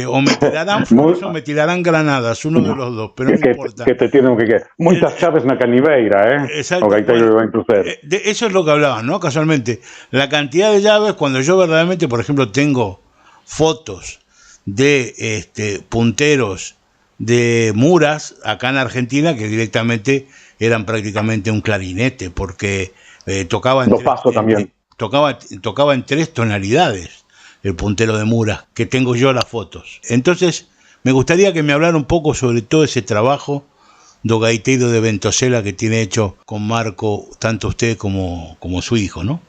o me tirarán flores o me tirarán granadas, uno de los dos, pero no importa. Que te tienen que moitas chaves na caniveira, Exacto, o gaiteiro de Ventosela. Eso es lo que hablaban, ¿no? Casualmente, la cantidad de llaves, cuando yo verdaderamente, por ejemplo, tengo fotos de punteros de muras acá en Argentina que directamente eran prácticamente un clarinete, porque tocaba en tres tonalidades el puntero de muras, que tengo yo las fotos. Entonces me gustaría que me hablara un poco sobre todo ese trabajo do gaiteiro de Ventosela que tiene hecho con Marco, tanto usted como su hijo, ¿no?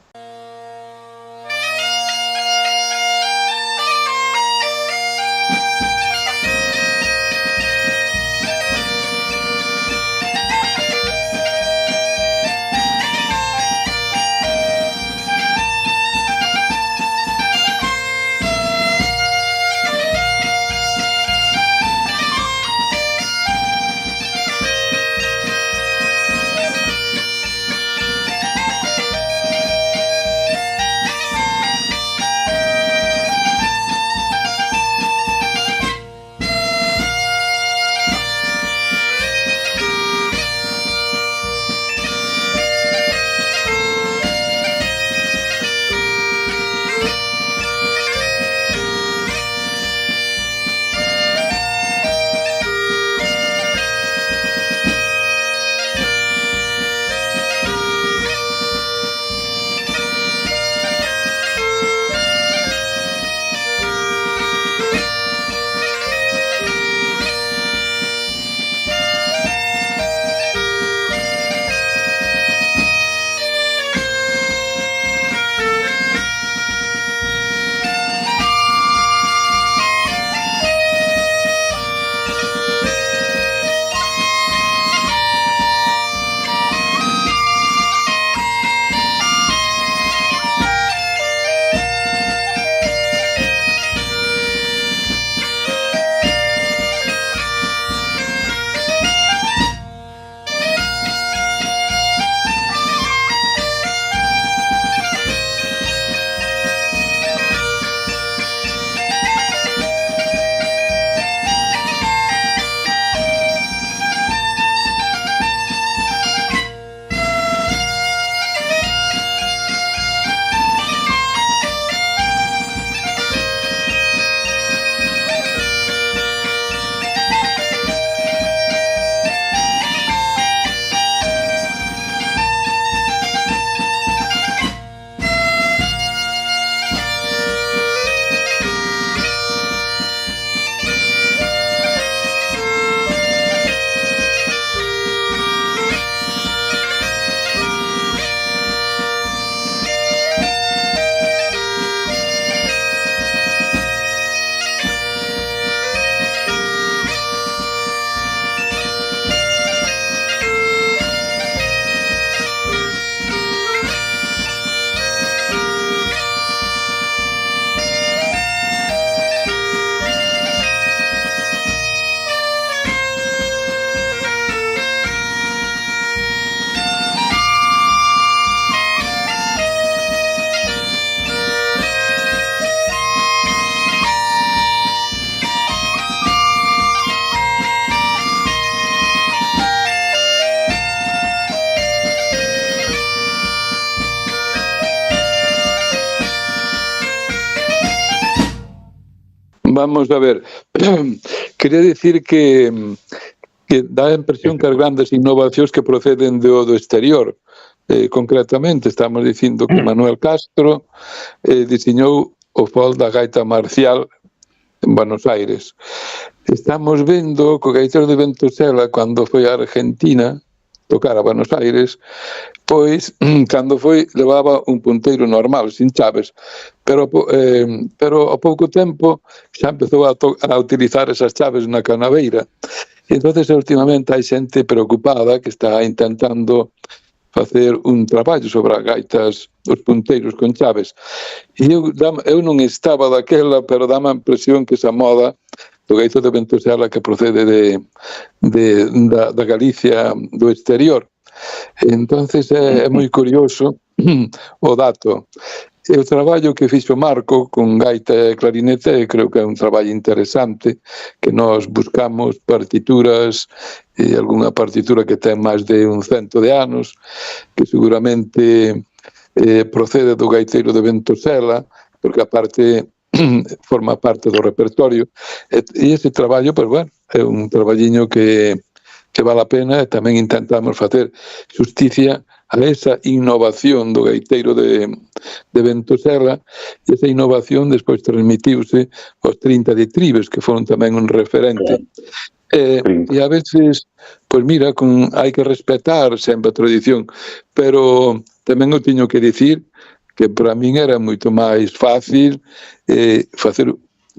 Vamos a ver. Quería dicir que dá a impresión que as grandes innovacións que proceden do exterior. Concretamente, estamos dicindo que Manuel Castro diseñou o fol da gaita marcial en Buenos Aires. Estamos vendo que o gaitero de Ventosela, cando foi a Argentina tocar a Buenos Aires, pois, cando foi, levaba un punteiro normal, sin chaves, pero ao pouco tempo xa empezou a utilizar esas chaves na canaveira. E entonces, últimamente, hai xente preocupada que está intentando facer un traballo sobre as gaitas, os punteiros con chaves. E eu non estaba daquela, pero dame a impresión que esa moda do gaito de Ventosela que procede da Galicia do exterior. Entonces é moi curioso o dato. E o traballo que fixo Marco con gaita e clarinete creo que é un traballo interesante, que nós buscamos partituras e algunha partitura que ten máis de 100 de anos, que seguramente procede do gaiteiro de Ventosela, porque aparte forma parte do repertorio, e ese traballo, pues bueno, é un traballiño que vale a pena, e tamén intentamos facer justicia a esa innovación do gaiteiro de Ventosela, e esa innovación despois transmitiuse aos 30 de Tribes, que foron tamén un referente. E a veces, pois mira, hai que respetar sempre a tradición, pero tamén eu teño que dicir que para min era moito máis fácil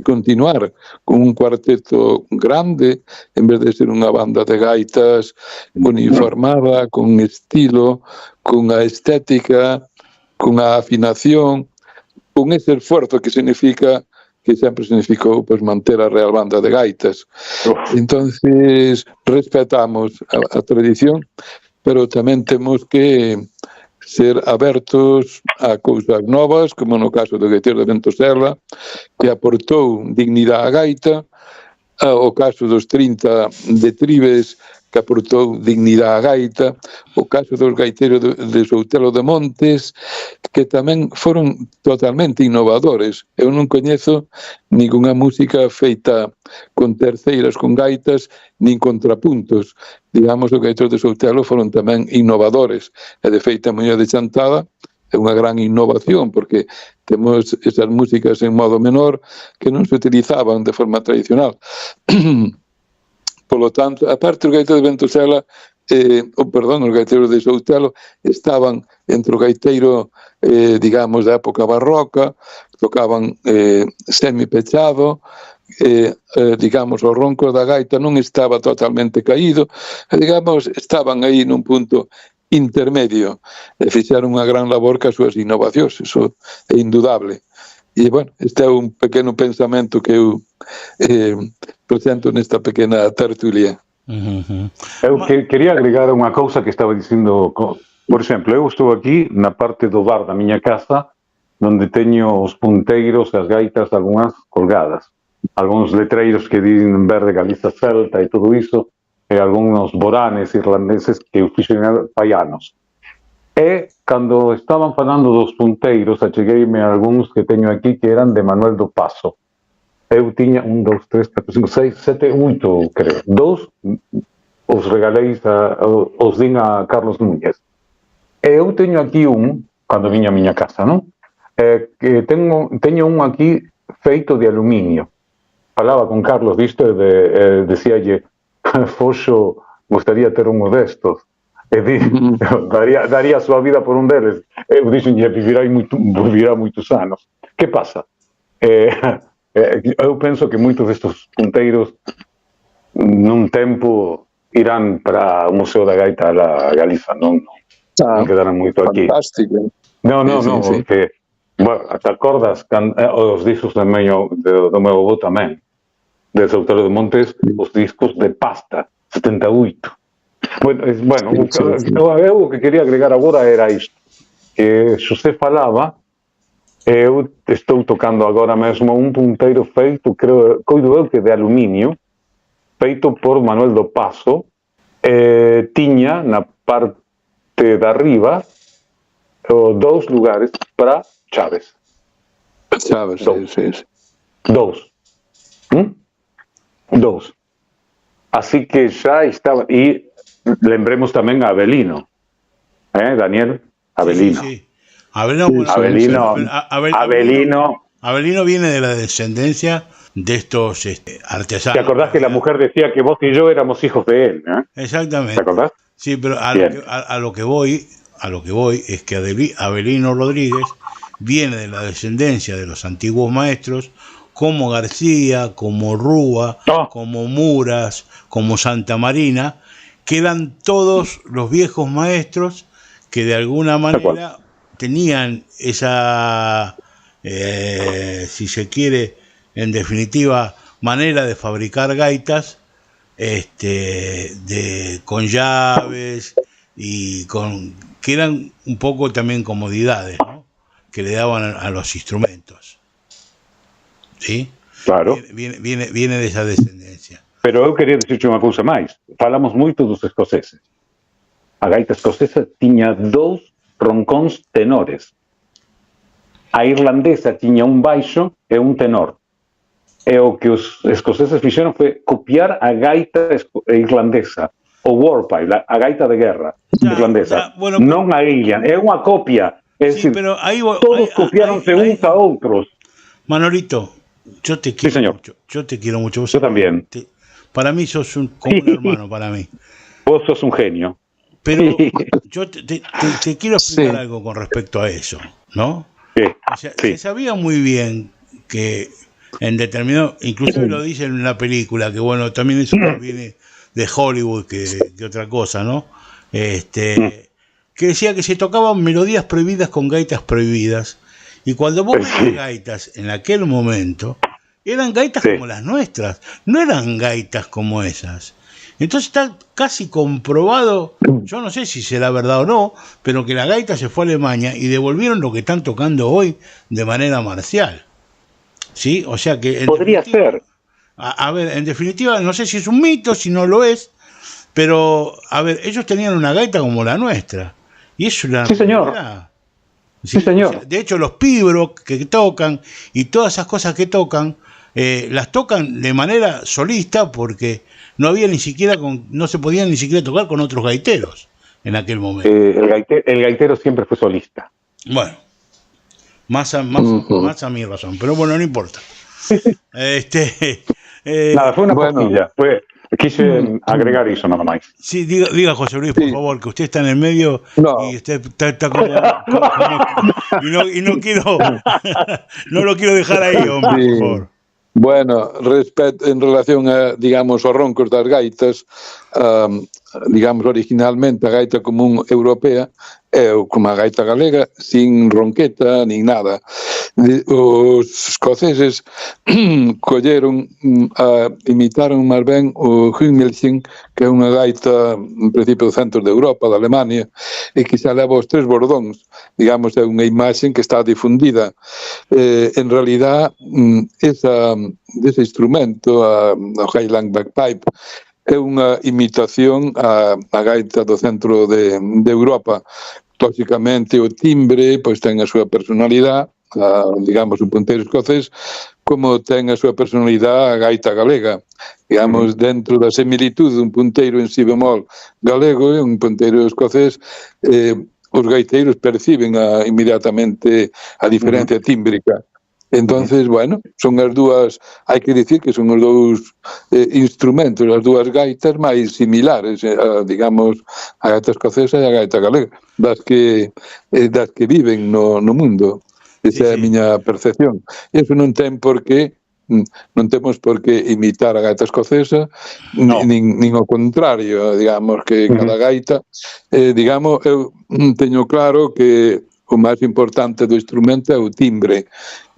continuar con un cuarteto grande en vez de ser unha banda de gaitas uniformada, con estilo, con a estética, con a afinación, con ese esforzo que significa, que sempre significou, pues, manter a Real Banda de Gaitas. Entonces, respetamos a tradición, pero tamén temos que ser abertos a cousas novas, como no caso do gaiteiro de Ventosela, que aportou dignidade á gaita, o caso dos 30 de Tribes, que aportou dignidade á gaita, o caso dos gaiteiros de Soutelo de Montes, que tamén foron totalmente innovadores. Eu non coñezo ningunha música feita con terceiras, con gaitas, nin contrapuntos. Digamos, os gaiteiros de Soutelo foron tamén innovadores. E, de feita, a Muñoz de Chantada é unha gran innovación, porque temos esas músicas en modo menor que non se utilizaban de forma tradicional. Polo tanto, aparte os gaiteiros de Ventosela, os gaiteiros de Soutelo estaban entre o gaiteiro, digamos, da época barroca, tocaban semipechado, digamos, os roncos da gaita non estaba totalmente caído, digamos, estaban aí nun punto intermedio, e fixeron unha gran labor que as súas innovacións, eso é indudable. E, bueno, este é un pequeno pensamento que eu presento nesta pequena tertulia. Eu quería agregar unha cousa que estaba dicindo. Por exemplo, eu estou aquí na parte do bar da miña casa, onde teño os punteiros e as gaitas algunhas colgadas. Algúns letreiros que din verde Galiza Celta e todo iso, e algúns boranes irlandeses que fixen fai anos. E, cando estaban falando dos punteiros, achegueime a algúns que teño aquí que eran de Manuel do Paso. Eu tiña 1, 2, 3, 4, 5, 6, 7, 8, creo. 2 os regalei, os din a Carlos Núñez. E eu teño aquí cando viña a miña casa, non? Que teño un aquí feito de aluminio. Falaba con Carlos disto e decíalle, Foxo, gustaría ter un destos. E daría a súa vida por un deles. Eu dixenlle, vivirá moitos anos. Que pasa? Eu penso que moitos destes punteiros nun tempo irán para o Museo da Gaita da Galiza, non quedarán moito aquí. Fantástico. Non, porque, bueno, te acordas os discos do meu avó tamén, de Soutelo de Montes, os discos de pasta, 78. Bueno, o que quería agregar agora era isto, que Xosé falaba. Eu estou tocando agora mesmo un punteiro feito, coido eu que de aluminio, feito por Manuel do Paso, tiña na parte de arriba 2 lugares para chaves. Chaves, sí. 2. 2. Así que ya estaba, y lembremos también a Avelino, Daniel, Avelino. Sí. Avelino, bueno, Avelino viene de la descendencia de estos artesanos. ¿Te acordás que la mujer decía que vos y yo éramos hijos de él? Exactamente. ¿Te acordás? Sí, pero a lo que voy es que Avelino Rodríguez viene de la descendencia de los antiguos maestros, como García, como Rúa, como Muras, como Santa Marina, que eran todos los viejos maestros que de alguna manera tenían esa, si se quiere, en definitiva, manera de fabricar gaitas con llaves y que eran un poco también comodidades, ¿no?, que le daban a los instrumentos. ¿Sí? Claro. Viene de esa descendencia. Pero eu quería dicirte unha cousa máis. Falamos moito dos escoceses. A gaita escocesa tiña 2 roncóns tenores. A irlandesa tiña un baixo e un tenor. E o que os escoceses fixeron foi copiar a gaita irlandesa, o warpipe, a gaita de guerra irlandesa. Bueno, non a Ilian, é unha copia. É sí, decir, pero todos copiáronse uns a outros. Manolito, yo te quiero mucho. Yo te quiero mucho. Yo también. Para mí sos como un hermano, para mí. Vos sos un genio. Pero yo te quiero explicar algo con respecto a eso, ¿no? O sea, se sabía muy bien que en determinado, incluso lo dice en una película, que bueno, también eso viene de Hollywood que otra cosa, ¿no? Que decía que se tocaban melodías prohibidas con gaitas prohibidas, y cuando vos ves gaitas en aquel momento, eran gaitas como las nuestras, no eran gaitas como esas. Entonces está casi comprobado, yo no sé si será verdad o no, pero que la gaita se fue a Alemania y devolvieron lo que están tocando hoy de manera marcial. ¿Sí? O sea que... Podría ser. A ver, en definitiva, no sé si es un mito, si no lo es, pero, a ver, ellos tenían una gaita como la nuestra. Y eso era... Sí, señor. Sí, señor. O sea, de hecho, los pibros que tocan y todas esas cosas que tocan, las tocan de manera solista porque no había ni siquiera no se podían ni siquiera tocar con otros gaiteros en aquel momento. El gaitero siempre fue solista. Bueno, más a mi razón, pero bueno, no importa. Nada, fue una cosilla. Quise agregar eso nada más. Sí, diga José Luis, por favor, que usted está en el medio y usted está como y no quiero no lo quiero dejar ahí, hombre, por favor. Bueno, en relación a, digamos, os roncos das gaitas, digamos, originalmente a gaita común europea é como a gaita galega, sin ronqueta nin nada. Os escoceses imitaron máis ben o Hümelchen, que é unha gaita en principio do centro de Europa, da Alemania, e que xa leva os 3 bordóns. Digamos, é unha imaxe que está difundida. En realidad, ese instrumento, o Highland Bagpipe, é unha imitación a gaita do centro de Europa. Lógicamente, o timbre pois ten a súa personalidade, digamos, o punteiro escocés, como ten a súa personalidade a gaita galega. Digamos, dentro da similitude dun punteiro en si bemol galego e un punteiro escocés, os gaiteiros perciben inmediatamente a diferencia tímbrica. Entonces, bueno, son as dúas, hai que dicir que son os dous instrumentos, as dúas gaitas máis similares, digamos, a gaita escocesa e a gaita galega, das que viven no mundo. Esa é a miña percepción. E iso non temos por que imitar a gaita escocesa, nin o contrario, digamos, que cada gaita, digamos, eu teño claro que o máis importante do instrumento é o timbre.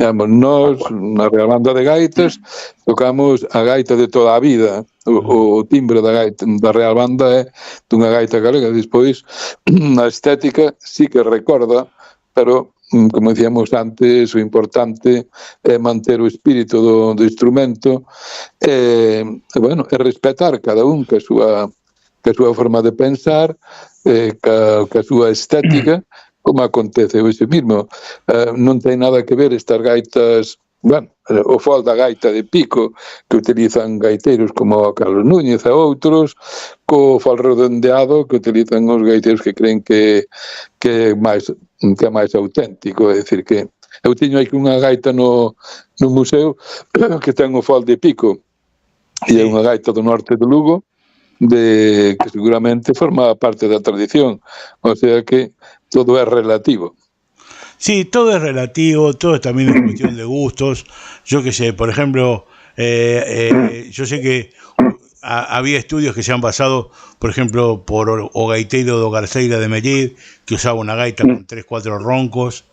Digamos, nós, na Real Banda de Gaitas, tocamos a gaita de toda a vida. O timbre da Real Banda é dunha gaita galega. Despois, a estética sí que recorda, pero, como dicíamos antes, o importante é manter o espírito do instrumento e respetar cada un que a súa forma de pensar, que a súa estética, como acontece hoxe mesmo. Non ten nada que ver estas gaitas bueno, o fol da gaita de pico que utilizan gaiteiros como Carlos Núñez e outros, co fol redondeado que utilizan os gaiteiros que creen que é máis auténtico. É dicir, que eu tiño aquí unha gaita no museo que ten o fol de pico, e é unha gaita do norte de Lugo, que seguramente forma parte da tradición, o sea que todo é relativo. Sí, todo es relativo, todo también es cuestión de gustos. Yo qué sé, por ejemplo, yo sé que había estudios que se han basado, por ejemplo, por o gaiteiro do Garceira de Mellir, que usaba una gaita con 3-4 roncos,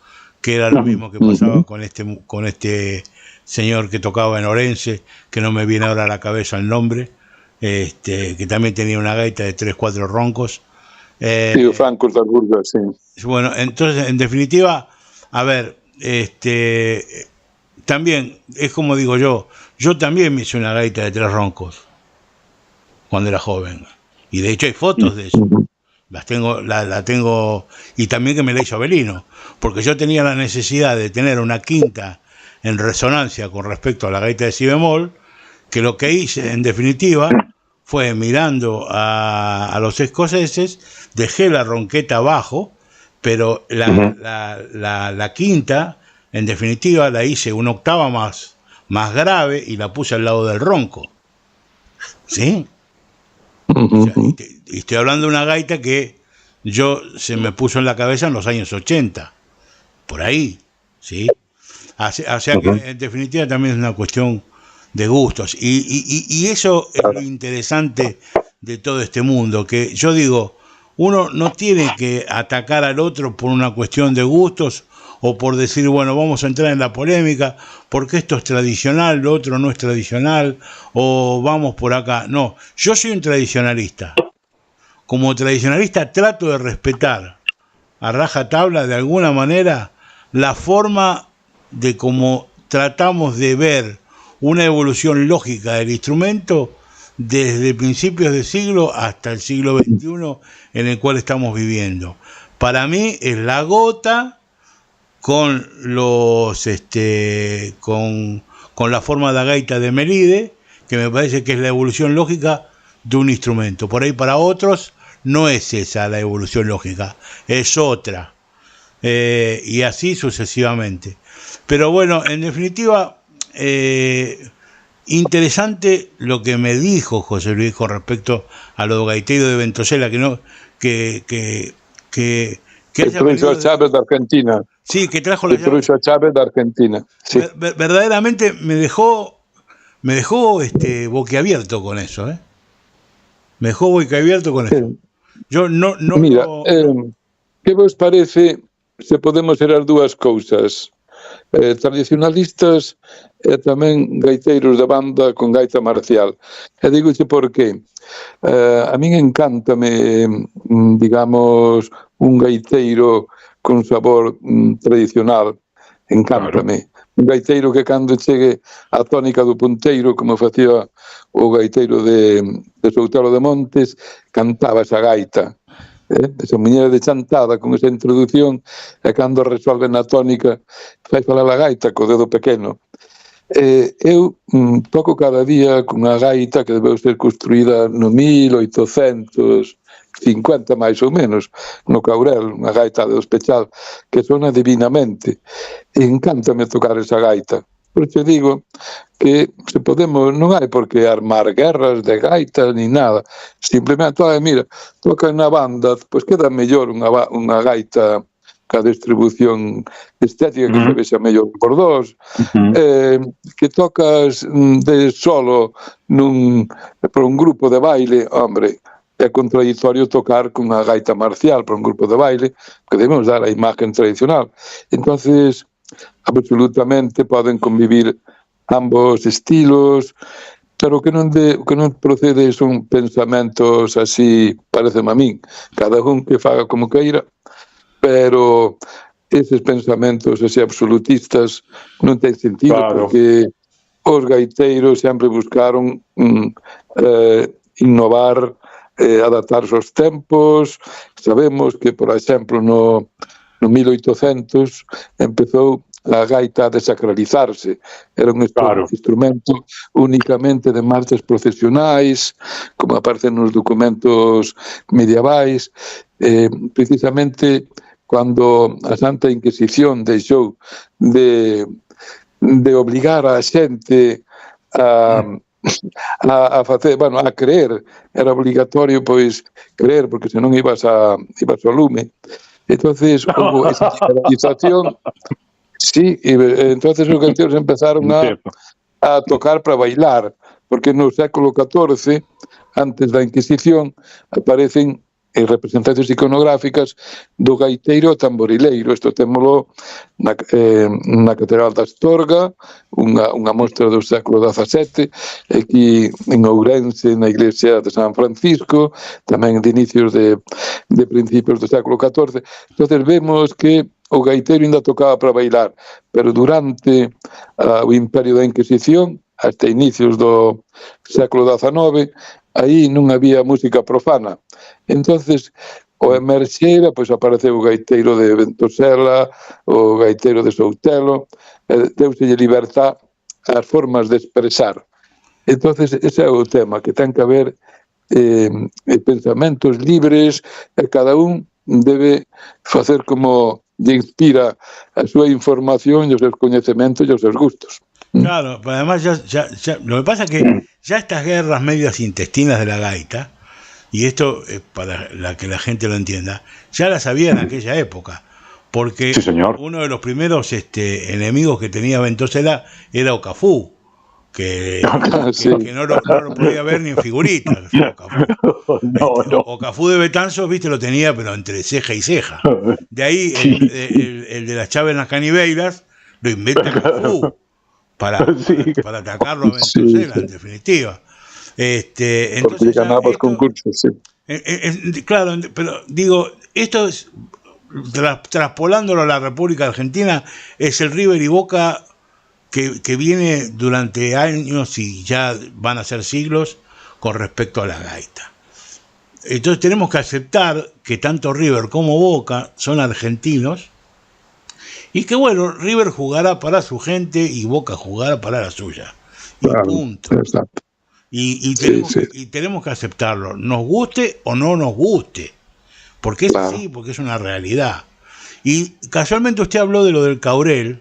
que era lo mismo que pasaba con este señor que tocaba en Orense, que no me viene ahora a la cabeza el nombre, que también tenía una gaita de 3-4 roncos. Sí, Franco da Burga, sí. Bueno, entonces, en definitiva, a ver, también, es como digo yo también me hice una gaita de 3 roncos cuando era joven. Y de hecho hay fotos de eso. La tengo, y también que me la hizo Abelino, porque yo tenía la necesidad de tener una quinta en resonancia con respecto a la gaita de si bemol, que lo que hice, en definitiva, fue mirando a los escoceses, dejé la ronqueta abajo, pero la quinta, en definitiva, la hice una octava más grave y la puse al lado del ronco. ¿Sí? O sea, y estoy hablando de una gaita que se me puso en la cabeza en los años 80, por ahí, ¿sí? O sea que en definitiva también es una cuestión de gustos. Y eso es lo interesante de todo este mundo, que yo digo, uno no tiene que atacar al otro por una cuestión de gustos o por decir, bueno, vamos a entrar en la polémica porque esto es tradicional, lo otro no es tradicional, o vamos por acá. No, yo soy un tradicionalista. Como tradicionalista trato de respetar a rajatabla de alguna manera la forma de cómo tratamos de ver una evolución lógica del instrumento desde principios de siglo hasta el siglo XXI en el cual estamos viviendo. Para mí es la gota con con la forma de gaita de Melide, que me parece que es la evolución lógica de un instrumento. Por ahí para otros no es esa la evolución lógica, es otra. Y así sucesivamente. Pero bueno, en definitiva, interesante lo que me dijo José Luis con respecto a lo gaiteiro de Ventosela, que trajo Chávez de Argentina. Sí, que trajo la Chávez de Argentina. Sí. Verdaderamente me dejó boquiabierto con eso, ¿eh? Me dejó boquiabierto con eso. Yo no. Mira, que vos parece se podemos ser as dúas cousas? Tradicionalistas e tamén gaiteiros de banda con gaita marcial. E digoche por qué. A min encántame, digamos, un gaiteiro con sabor tradicional. Encántame. Un gaiteiro que cando chegue a tónica do punteiro, como facía o gaiteiro de Soutelo de Montes, cantaba esa gaita. Esa muñeira de chantada con esa introducción, e cando resolve na tónica fai falar a gaita co dedo pequeno. Eu toco cada día cunha gaita que debeu ser construída no 1850 máis ou menos, no Caurel, unha gaita de Ospechal que sona divinamente. E encántame tocar esa gaita. Por iso digo que se podemos, non hai por que armar guerras de gaitas ni nada, simplemente, mira, toca na banda, pois queda mellor unha gaita ca distribución estética que se vexa mellor por dos, que tocas de solo por un grupo de baile, hombre, é contradictorio tocar con unha gaita marcial por un grupo de baile, que debemos dar a imagen tradicional. Entonces, absolutamente poden convivir ambos estilos, pero o que non procede son pensamentos así, pareceme a min, cada un que faga como queira, pero eses pensamentos así absolutistas non ten sentido, claro, porque os gaiteiros sempre buscaron innovar, adaptarse aos tempos. Sabemos que, por exemplo, no 1800 empezou a gaita a desacralizarse. Era un instrumento únicamente de marchas procesionais, como aparecen nos documentos medievais. Precisamente cando a Santa Inquisición deixou de obligar a xente a facer, bueno, a creer, era obligatorio pois creer, porque senón ibas ao lume. Entonces, hubo esa liberalización. Sí, e entonces os gaiteiros empezaron a tocar para bailar, porque no século XIV, antes da Inquisición, aparecen representacións iconográficas do gaiteiro tamborileiro. Isto témolo na Catedral de Astorga, unha mostra do século XVII, aquí en Ourense, na iglesia de San Francisco, tamén de inicios de principios do século XIV. Entonces vemos que o gaiteiro ainda tocaba para bailar, pero durante o Imperio da Inquisición, hasta inicios do século XIX, aí non había música profana. Entonces, o emerxera, pois apareceu o gaiteiro de Ventosela, o gaiteiro de Soutelo, deuselle libertad ás formas de expresar. Entonces, ese é o tema, que ten que haber pensamentos libres, e cada un debe facer como lle inspira a súa información e os seus coñecementos e os seus gustos. Claro, pero además lo que pasa es que ya estas guerras medias intestinas de la gaita, y esto para que la gente lo entienda, ya las había en aquella época, porque sí, uno de los primeros enemigos que tenía Ventosela era Ocafú, que no lo podía ver ni en figuritas. Ocafú de Betanzos, viste, lo tenía, pero entre ceja y ceja. De ahí el de las chávenas canibeiras lo inventa Ocafú para atacarlo a Ventosela, en definitiva. Entonces porque ganaba los concursos, sí. Claro, pero digo, esto es, traspolándolo a la República Argentina, es el River y Boca que viene durante años y ya van a ser siglos con respecto a la gaita. Entonces tenemos que aceptar que tanto River como Boca son argentinos y que bueno, River jugará para su gente y Boca jugará para la suya. Y claro, punto. Exacto. Y tenemos que aceptarlo, nos guste o no nos guste, porque es así, porque es una realidad. Y casualmente usted habló de lo del Caurel,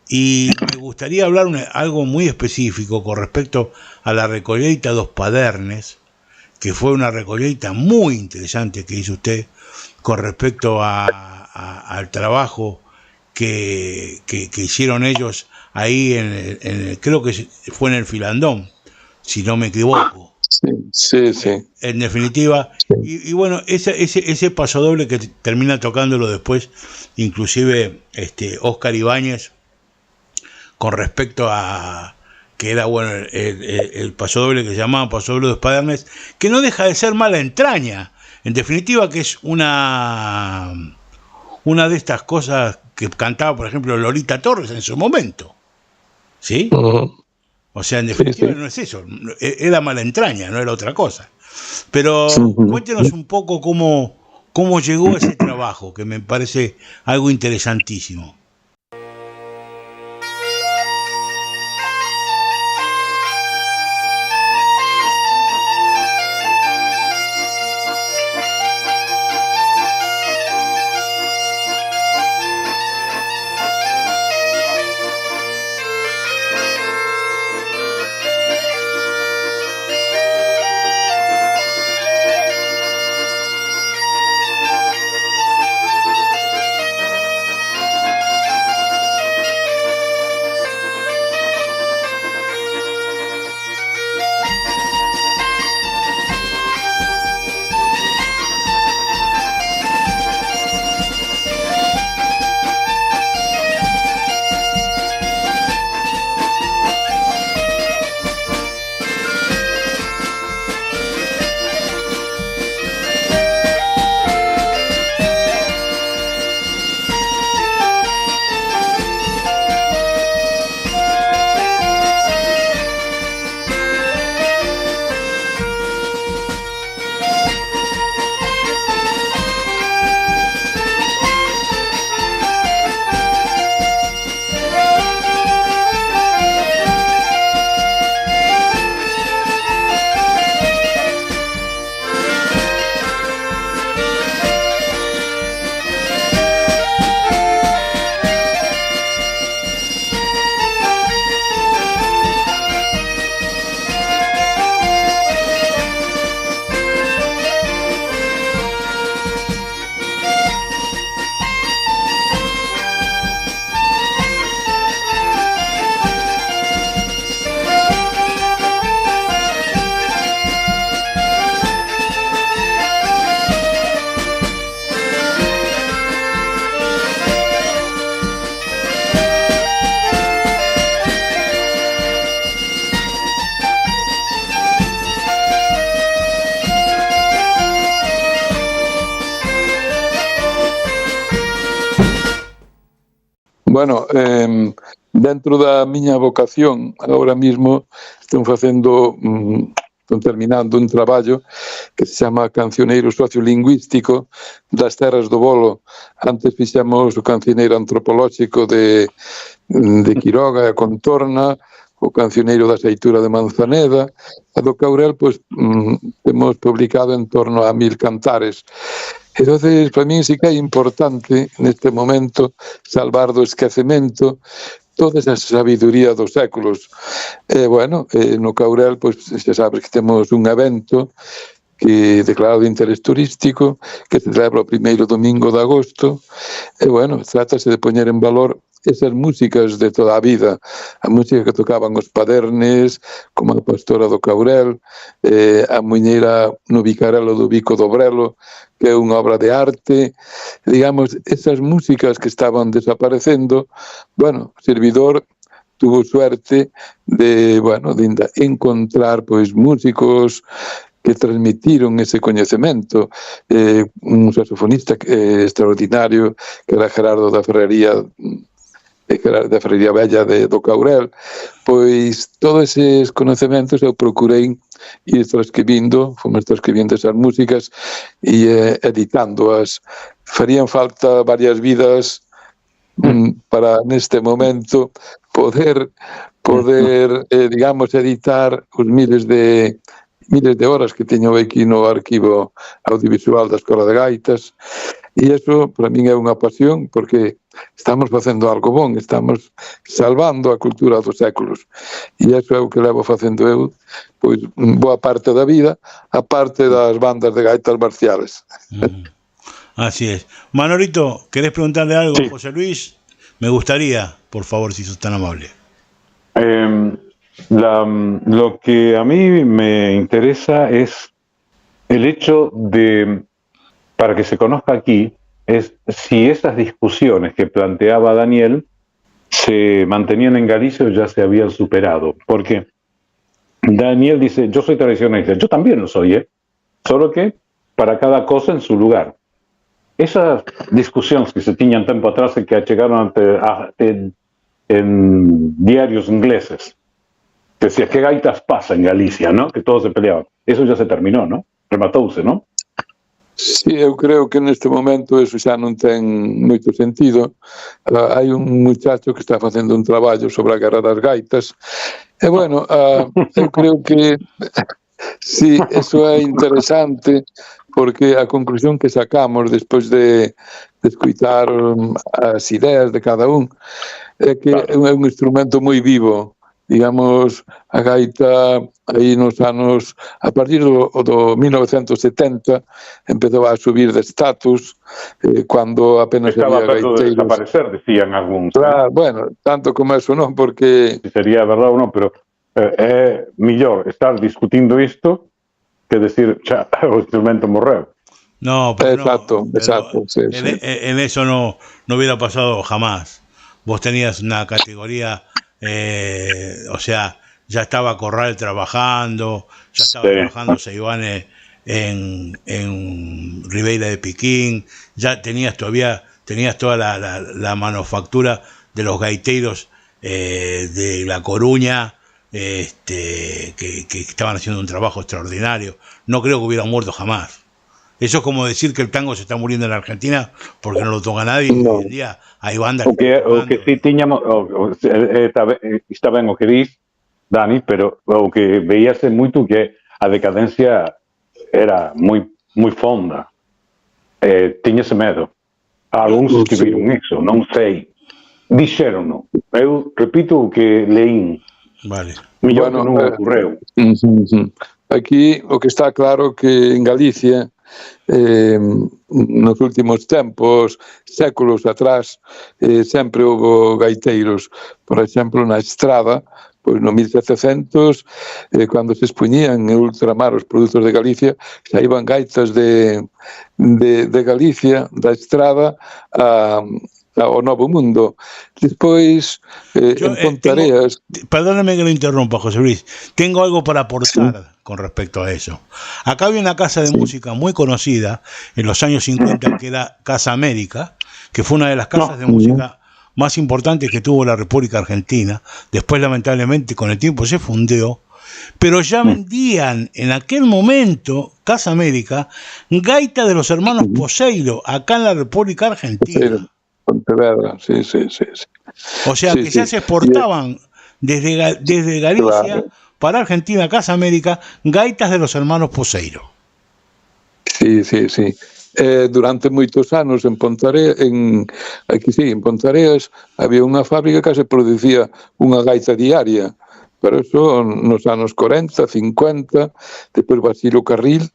y me gustaría hablar algo muy específico con respecto a la Recolleita dos Padernes, que fue una recolleita muy interesante que hizo usted con respecto al trabajo que hicieron ellos ahí creo que fue en el Filandón, si no me equivoco. Sí. En definitiva, sí. Y bueno, ese pasodoble que termina tocándolo después, inclusive Óscar Ibáñez, con respecto a que era bueno el pasodoble que se llamaba pasodoble de Padernes, que no deja de ser Mala Entraña, en definitiva, que es una de estas cosas que cantaba, por ejemplo, Lolita Torres en su momento, ¿sí? O sea, en definitiva no es eso, era Mala Entraña, no era otra cosa. Pero cuéntenos un poco cómo llegó ese trabajo, que me parece algo interesantísimo. bueno, dentro da miña vocación, agora mismo están terminando un traballo que se chama Cancioneiro Sociolingüístico das Terras do Bolo. Antes fixemos o cancioneiro antropolóxico de Quiroga e a contorna, o cancioneiro da Xeitura de Manzaneda, a do Caurel, pois, temos publicado en torno a 1000 cantares. Entonces, para mí sí que é importante neste momento salvar do esquecemento toda esa sabiduría dos séculos. Bueno, no Caurel, pois, xa sabes que temos un evento que declarado de interés turístico, que se celebra o primeiro domingo de agosto, e, bueno, trátase de poñer en valor esas músicas de toda a vida, a música que tocaban os padernes, como a Pastora do Caurel, a muñeira no Bicarelo do Bico do Brelo, que é unha obra de arte, digamos, esas músicas que estaban desaparecendo. Bueno, o servidor tuvo suerte de, bueno, de encontrar, pois, músicos que transmitiron ese coñecemento. Un saxofonista extraordinario, que era Gerardo da Ferrería Bella do Caurel, pois todos eses conhecementos eu procurei ir transcribindo, fomos transcribindo esas músicas e editándoas. Farían falta varias vidas para neste momento poder digamos, editar os miles de horas que teño aquí no arquivo audiovisual da Escola de Gaitas. E iso, para min, é unha pasión, porque estamos facendo algo bon, estamos salvando a cultura dos séculos. E iso é o que levo facendo eu, pois, boa parte da vida, a parte das bandas de gaitas marciales. Así es. Manolito, ¿querés preguntarle algo a José Luis? Me gustaría, por favor, si sos tan amable. Lo que a mí me interesa es el hecho de, para que se conozca aquí, es si esas discusiones que planteaba Daniel se mantenían en Galicia o ya se habían superado. Porque Daniel dice, yo soy tradicionalista, yo también lo soy, solo que para cada cosa en su lugar. Esas discusiones que se tiñan tiempo atrás y que llegaron en diarios ingleses, que decía, ¿qué gaitas pasa en Galicia, no? Que todos se peleaban. Eso ya se terminó, ¿no? Rematouse, ¿no? Sí, eu creo que neste momento eso xa non ten moito sentido. Hai un muchacho que está facendo un traballo sobre a guerra das gaitas. E, bueno, eu creo que sí, eso é interesante, porque a conclusión que sacamos despois de escutar as ideas de cada un é que é un instrumento moi vivo. Digamos, a gaita aí nos anos, a partir do 1970 empezou a subir de estatus, cando apenas estaba había gaiteiros. Estaba de desaparecer, decían algúns. Claro, bueno, tanto como eso non, porque... Si sería verdad ou non, pero é mellor estar discutindo isto que decir, xa, o instrumento morreu. No, pero exacto, no, exacto. Sí, en eso no hubiera pasado jamás. Vos tenías una categoría... o sea, ya estaba Corral trabajando, ya estaba trabajando Seivane en Ribeira de Piquín, ya tenías toda la manufactura de los gaiteros de La Coruña, que estaban haciendo un trabajo extraordinario. No creo que hubieran muerto jamás. Eso es como decir que el tango se está muriendo en la Argentina porque no lo toca nadie. No. Hoy en día hay bandas o que sí tiñamos, está ben o que dis, Dani, pero o que veíase moito que a decadencia era moi fonda. Tiñase medo. Algúns escribiron iso, non sei. Dixérono. Eu repito o que leín. Vale. Millón que non ocorreu. Aquí o que está claro que en Galicia nos últimos tempos, séculos atrás, sempre houve gaiteiros. Por exemplo, na Estrada, pois no 1700, cando se expuñían en ultramar os produtos de Galicia, xa iban gaitas de Galicia, da Estrada, ao Novo Mundo. Despois, en Pontareas... Perdóname que lo interrumpa, José Luis. Tengo algo para aportar con respecto a eso. Acá había una casa de música muy conocida en los años 50, que era Casa América, que fue una de las casas de música más importantes que tuvo la República Argentina. Después, lamentablemente, con el tiempo se fundió. Pero ya vendían en aquel momento, Casa América, gaita de los hermanos Poseiro, acá en la República Argentina. Pontevedra, sí. O sea que ya se exportaban desde Galicia para Argentina, Casa América, gaitas de los hermanos Poseiro. Sí. Durante moitos anos en Pontareas, en Pontareas había unha fábrica que se producía unha gaita diaria. Pero eso nos anos 40, 50, despois Basilio Carril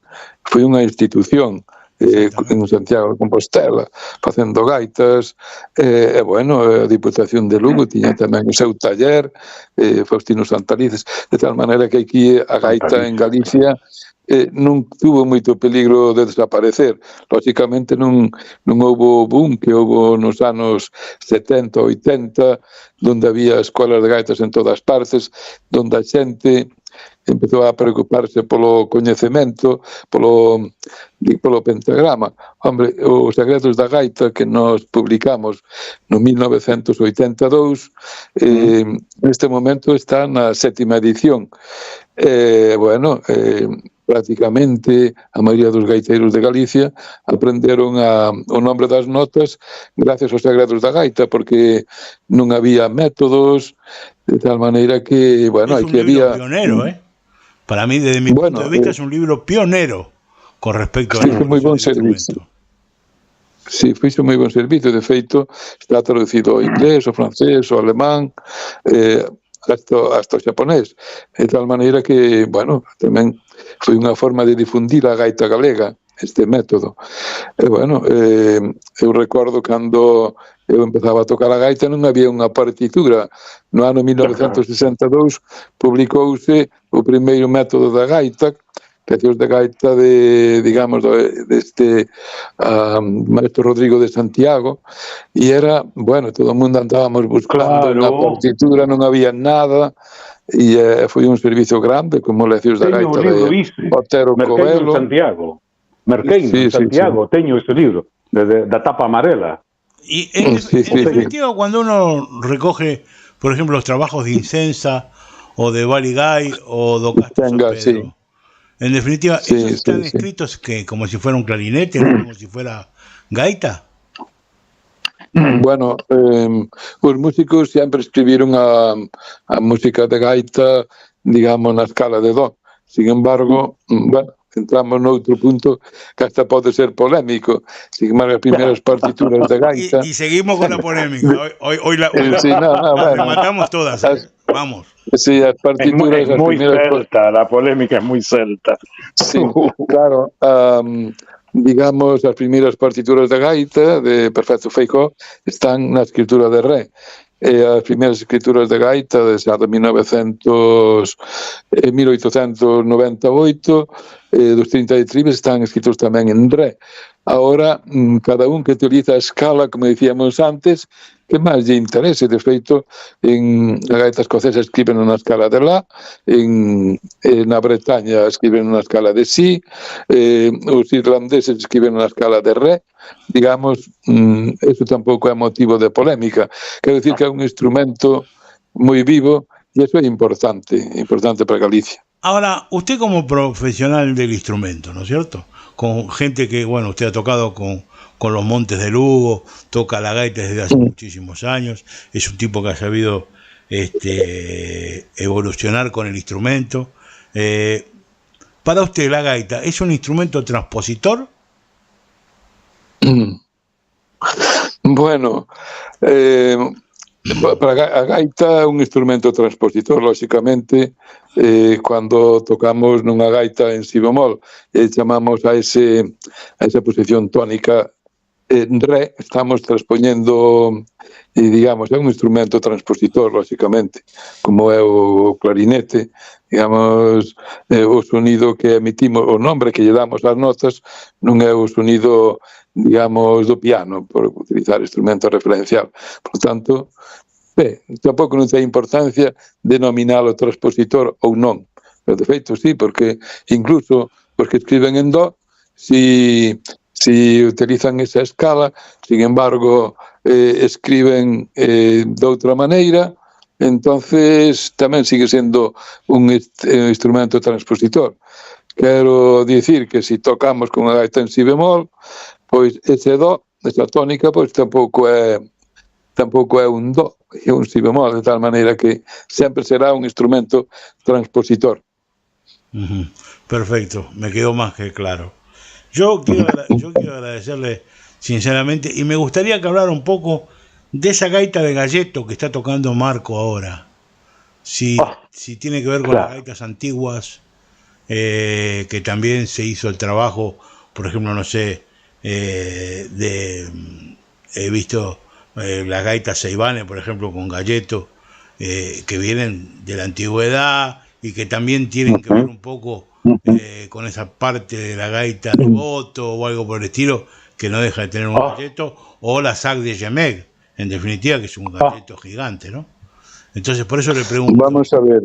foi unha institución en Santiago de Compostela facendo gaitas, e bueno, a Diputación de Lugo tiña tamén o seu taller, Faustino Santalices, de tal maneira que aquí a gaita en Galicia non tuvo moito peligro de desaparecer. Lógicamente non houbo boom que houbo nos anos 70, 80, donde había escolas de gaitas en todas partes, donde a xente empezou a preocuparse polo coñecemento, polo pentagrama. Hombre, os Segredos da Gaita que nos publicamos no 1982, neste momento está na 7ª edición. Prácticamente a maioría dos gaiteiros de Galicia aprenderon o nombre das notas gracias aos Segredos da Gaita, porque non había métodos, de tal maneira que, bueno, aquí había... Es un libro pionero, Para mí, desde mi punto de vista, es un libro pionero con respecto a moi bon servicio. Sí, fixo moi bon servicio. De feito, está traducido ao inglés, ao francés, ao alemán, hasta o xaponés. De tal maneira que, bueno, tamén foi unha forma de difundir a gaita galega, este método. Eu recordo cando eu empezaba a tocar a gaita non había unha partitura. No ano 1962 publicouse o primeiro método da gaita, pecios de gaita deste maestro Rodrigo de Santiago, e era, bueno, todo o mundo andábamos buscando unha partitura, non había nada, e foi un servizo grande, como leccións da gaita de Otero Covelo. Merqueino en Santiago, teño ese libro, da tapa amarela. Y en definitiva, cuando uno recoge, por ejemplo, los trabajos de Incensa, o de Baligay, o de Castro, en definitiva, esos están escritos que como si fuera un clarinete, ¿no? Como si fuera gaita. Bueno, os músicos sempre escribiron a música de gaita, digamos, na escala de do. Sin embargo, bueno, entramos noutro punto que hasta pode ser polémico. Sin embargo, as primeiras partituras de gaita... Y seguimos con la polémica. Hoy la matamos todas, Vamos. Sí, as partituras... Es muy celta, la polémica es muy celta. Sí, claro. Digamos, as primeiras partituras de gaita de Perfecto Feijó están na escritura de Ré. As primeiras escrituras de gaita desde 1898, dos 30 de Tribes están escritos tamén en Ré. Ahora, cada un que utiliza a escala, como dicíamos antes, que máis lle interese. De feito, a gaita escocesa escriben unha escala de La, na Bretaña escriben unha escala de Si, os irlandeses escriben unha escala de Re. Digamos, eso tampouco é motivo de polémica. Quero dicir que é un instrumento moi vivo e eso é importante para Galicia. Ahora, usted como profesional del instrumento, ¿no es cierto? Con gente que, bueno, usted ha tocado con los Montes de Lugo, toca la gaita desde hace muchísimos años, es un tipo que ha sabido evolucionar con el instrumento. Para usted, la gaita, ¿es un instrumento transpositor? Bueno, para a gaita é un instrumento transpositor, lógicamente, cando tocamos nunha gaita en si bemol e chamamos a esa posición tónica en Re, estamos transpoñendo, digamos, é un instrumento transpositor, lógicamente, como é o clarinete, digamos, o sonido que emitimos, o nombre que lle damos ás notas, non é o sonido, digamos, do piano, por utilizar instrumento referencial. Por tanto, tampouco non ten importancia denominalo transpositor ou non. Pero, de feito, sí, porque incluso os que escriben en do, si si utilizan esa escala, sin embargo, escriben de outra maneira, entonces tamén sigue sendo un instrumento transpositor. Quero dicir que se tocamos con a gaita en si bemol, pois ese do, esa tónica, pois tampouco é un do, é un si bemol, de tal maneira que sempre será un instrumento transpositor. Perfecto, me quedó más que claro. Yo quiero agradecerle sinceramente, y me gustaría que hablara un poco de esa gaita de Galletto que está tocando Marco ahora. Si tiene que ver con las gaitas antiguas, que también se hizo el trabajo, por ejemplo, no sé, he visto las gaitas Seibanes, por ejemplo, con Galletto, que vienen de la antigüedad y que también tienen que ver un poco con esa parte de la gaita de Boto o algo por el estilo, que no deja de tener un Galletto, o la Sac de Gemeg, en definitiva, que es un Galletto gigante, ¿no? Entonces, por eso le pregunto. Vamos a ver.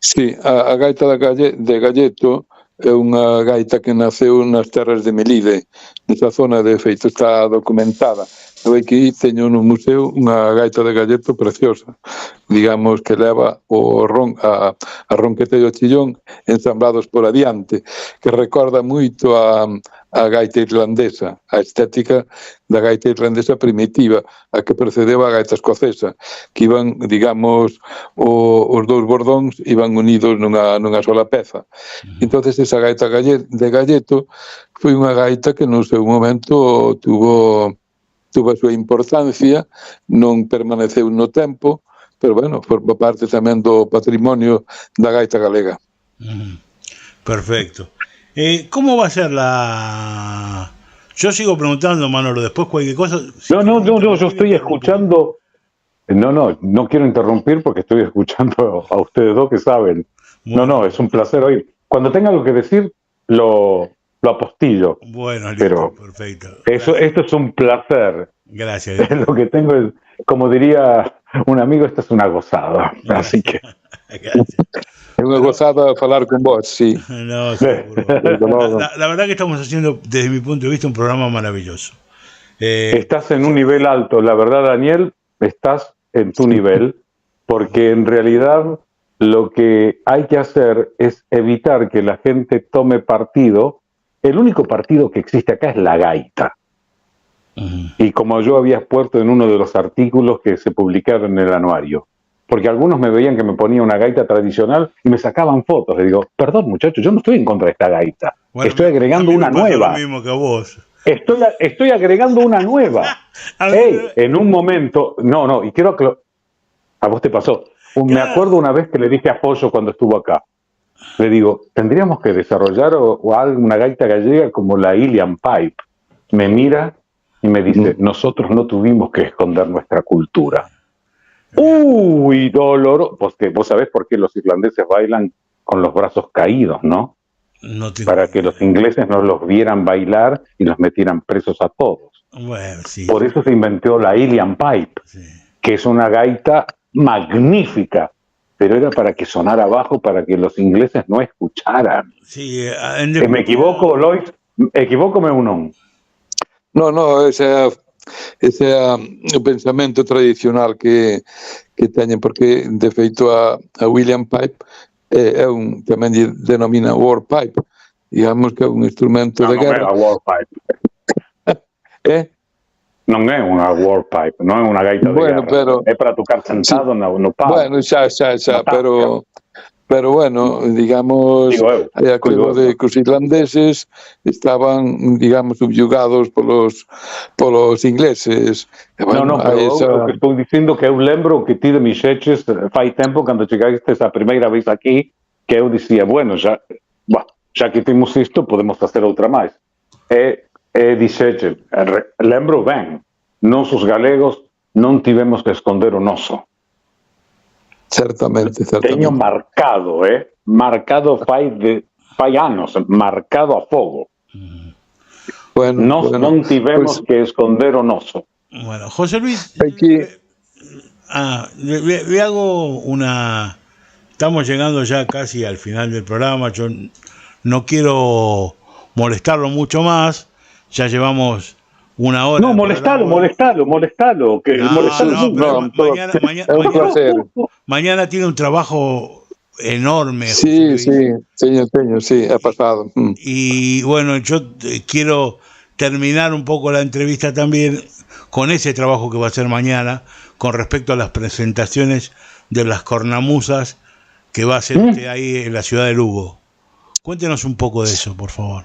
Sí, a gaita de Galletto é unha gaita que naceu nas terras de Melide, nesa zona, de feito está documentada. Eu aquí teño no museo unha gaita de Galletto preciosa, digamos que leva a ronquete e o chillón ensamblados por adiante, que recorda moito a gaita irlandesa, a estética da gaita irlandesa primitiva, a que precedeu a gaita escocesa, que iban, digamos, os dous bordóns iban unidos nunha sola peza. Entonces esa gaita de Galletto foi unha gaita que no seu momento tuvo a súa importancia, non permaneceu no tempo, pero bueno, forma parte tamén do patrimonio da gaita galega. Perfecto. ¿Cómo va a ser la...? Yo sigo preguntando, Manolo, después cualquier cosa... No, yo estoy escuchando... No quiero interrumpir porque estoy escuchando a ustedes dos que saben. No, es un placer oír. Cuando tenga algo que decir, lo apostillo. Bueno, listo, pero perfecto. Esto es un placer. Gracias. Lo que tengo es, como diría un amigo, esto es una gozada. Así que... Gracias. É unha gozada falar con vos, sí. No, seguro. La verdad que estamos haciendo, desde mi punto de vista, un programa maravilloso. Estás en un nivel alto, la verdad, Daniel, estás en tu nivel, porque en realidad lo que hay que hacer es evitar que la gente tome partido. El único partido que existe acá es la gaita. Y como yo había puesto en uno de los artículos que se publicaron en el anuario, porque algunos me veían que me ponía una gaita tradicional y me sacaban fotos. Le digo, perdón, muchachos, yo no estoy en contra de esta gaita. Bueno, estoy agregando una nueva. Lo mismo que vos. Estoy agregando una nueva. En un momento... No, y quiero que... A vos te pasó. Me acuerdo una vez que le dije a Pollo cuando estuvo acá. Le digo, tendríamos que desarrollar una gaita gallega como la Ilian Pipe. Me mira y me dice, nosotros no tuvimos que esconder nuestra cultura. Uy, dolor, porque vos sabés por qué los irlandeses bailan con los brazos caídos, ¿no? Para que los ingleses no los vieran bailar y los metieran presos a todos. Bueno, sí. Por eso se inventó la Ilian Pipe, que es una gaita magnífica, pero era para que sonara abajo, para que los ingleses no escucharan. Sí, ¿me equivoco, Lois? Equivócome o non? No, ese é o pensamento tradicional que teñen, porque de feito a William Pipe tamén denomina war pipe, digamos que é un instrumento de guerra. Non é a war pipe. Non é unha war pipe, non é unha gaita de guerra. É para tocar sentado no pau. Bueno, xa, pero bueno, digamos, aquilo de que os irlandeses estaban, digamos, subyugados polos ingleses. Bueno, pero o que estou dicindo que eu lembro que ti de Mixeches fai tempo, cando chegaste a primeira vez aquí, que eu dicía, bueno, xa que temos isto, podemos facer outra máis. Dixeche, lembro ben, nós os galegos non tivemos que esconder o noso. Certamente. Teño marcado, fai anos, marcado a fogo. Bueno, non tivemos que esconder o noso. Bueno, José Luis, le hago una... Estamos llegando ya casi al final del programa, yo no quiero molestarlo mucho más, ya llevamos una hora. No, molestalo. Que mañana tiene un trabajo enorme. Sí, ha pasado. Y bueno, yo quiero terminar un poco la entrevista también con ese trabajo que va a hacer mañana con respecto a las presentaciones de las cornamusas que va a hacer usted ahí en la ciudad de Lugo. Cuéntenos un poco de eso, por favor.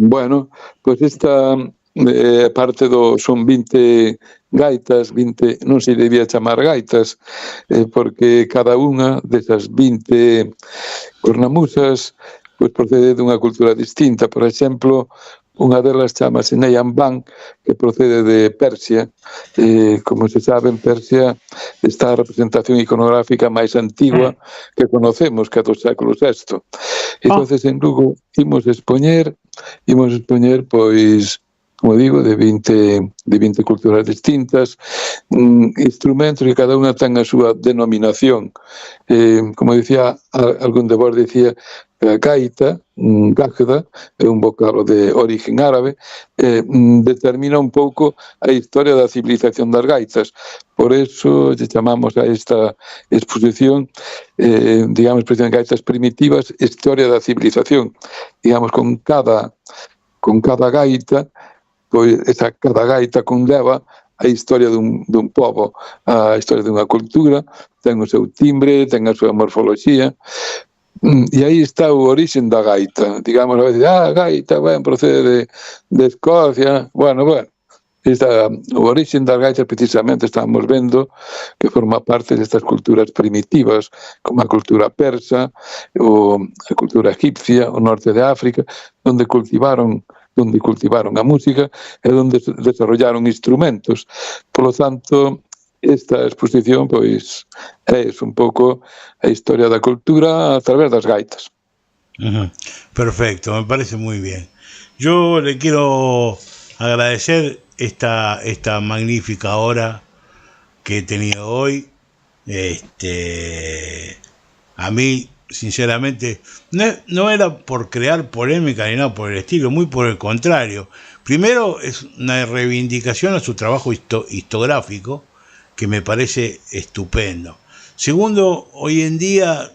Bueno, pois esta parte son 20 gaitas, 20, non se debía chamar gaitas, porque cada unha desas 20 cornamusas pois procede dunha cultura distinta. Por exemplo, unha delas chamase Nayambán, que procede de Persia. Como se sabe, en Persia está a representación iconográfica máis antigua que conocemos, que é do século VI. Entonces, en Lugo, imos expoñer, pois, como digo, de 20 culturas distintas, instrumentos que cada unha ten a súa denominación. Como dicía, algún de vos dicía, a gaita, gajda, é un vocablo de origen árabe, determina un pouco a historia da civilización das gaitas. Por eso lle chamamos a esta exposición, digamos, exposición de gaitas primitivas, historia da civilización. Digamos, con cada gaita, pois cada gaita conleva a historia dun pobo, a historia dunha cultura, ten o seu timbre, ten a súa morfoloxía. E aí está o orixen da gaita. Digamos, a veces, gaita, procede de Escocia. Bueno, o orixen das gaitas precisamente estamos vendo que forma parte destas culturas primitivas, como a cultura persa, ou a cultura egipcia, o norte de África, onde cultivaron a música e onde desarrollaron instrumentos. Por lo tanto, esta exposición pois é un pouco a historia da cultura a través das gaitas. Perfecto, me parece muy bien. Yo le quiero agradecer esta magnífica hora que he tenido hoy. A mí sinceramente, no era por crear polémica ni nada por el estilo, muy por el contrario. Primero, es una reivindicación a su trabajo historiográfico, que me parece estupendo. Segundo, hoy en día,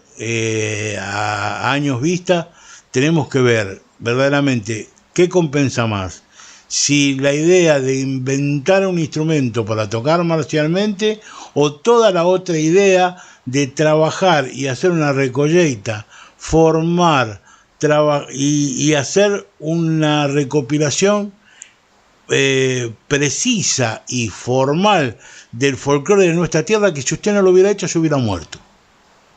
a años vista, tenemos que ver verdaderamente qué compensa más. Si la idea de inventar un instrumento para tocar marcialmente, o toda la otra idea de trabajar y hacer una recolleita, formar y hacer una recopilación precisa y formal del folclore de nuestra tierra, que si usted no lo hubiera hecho se hubiera muerto,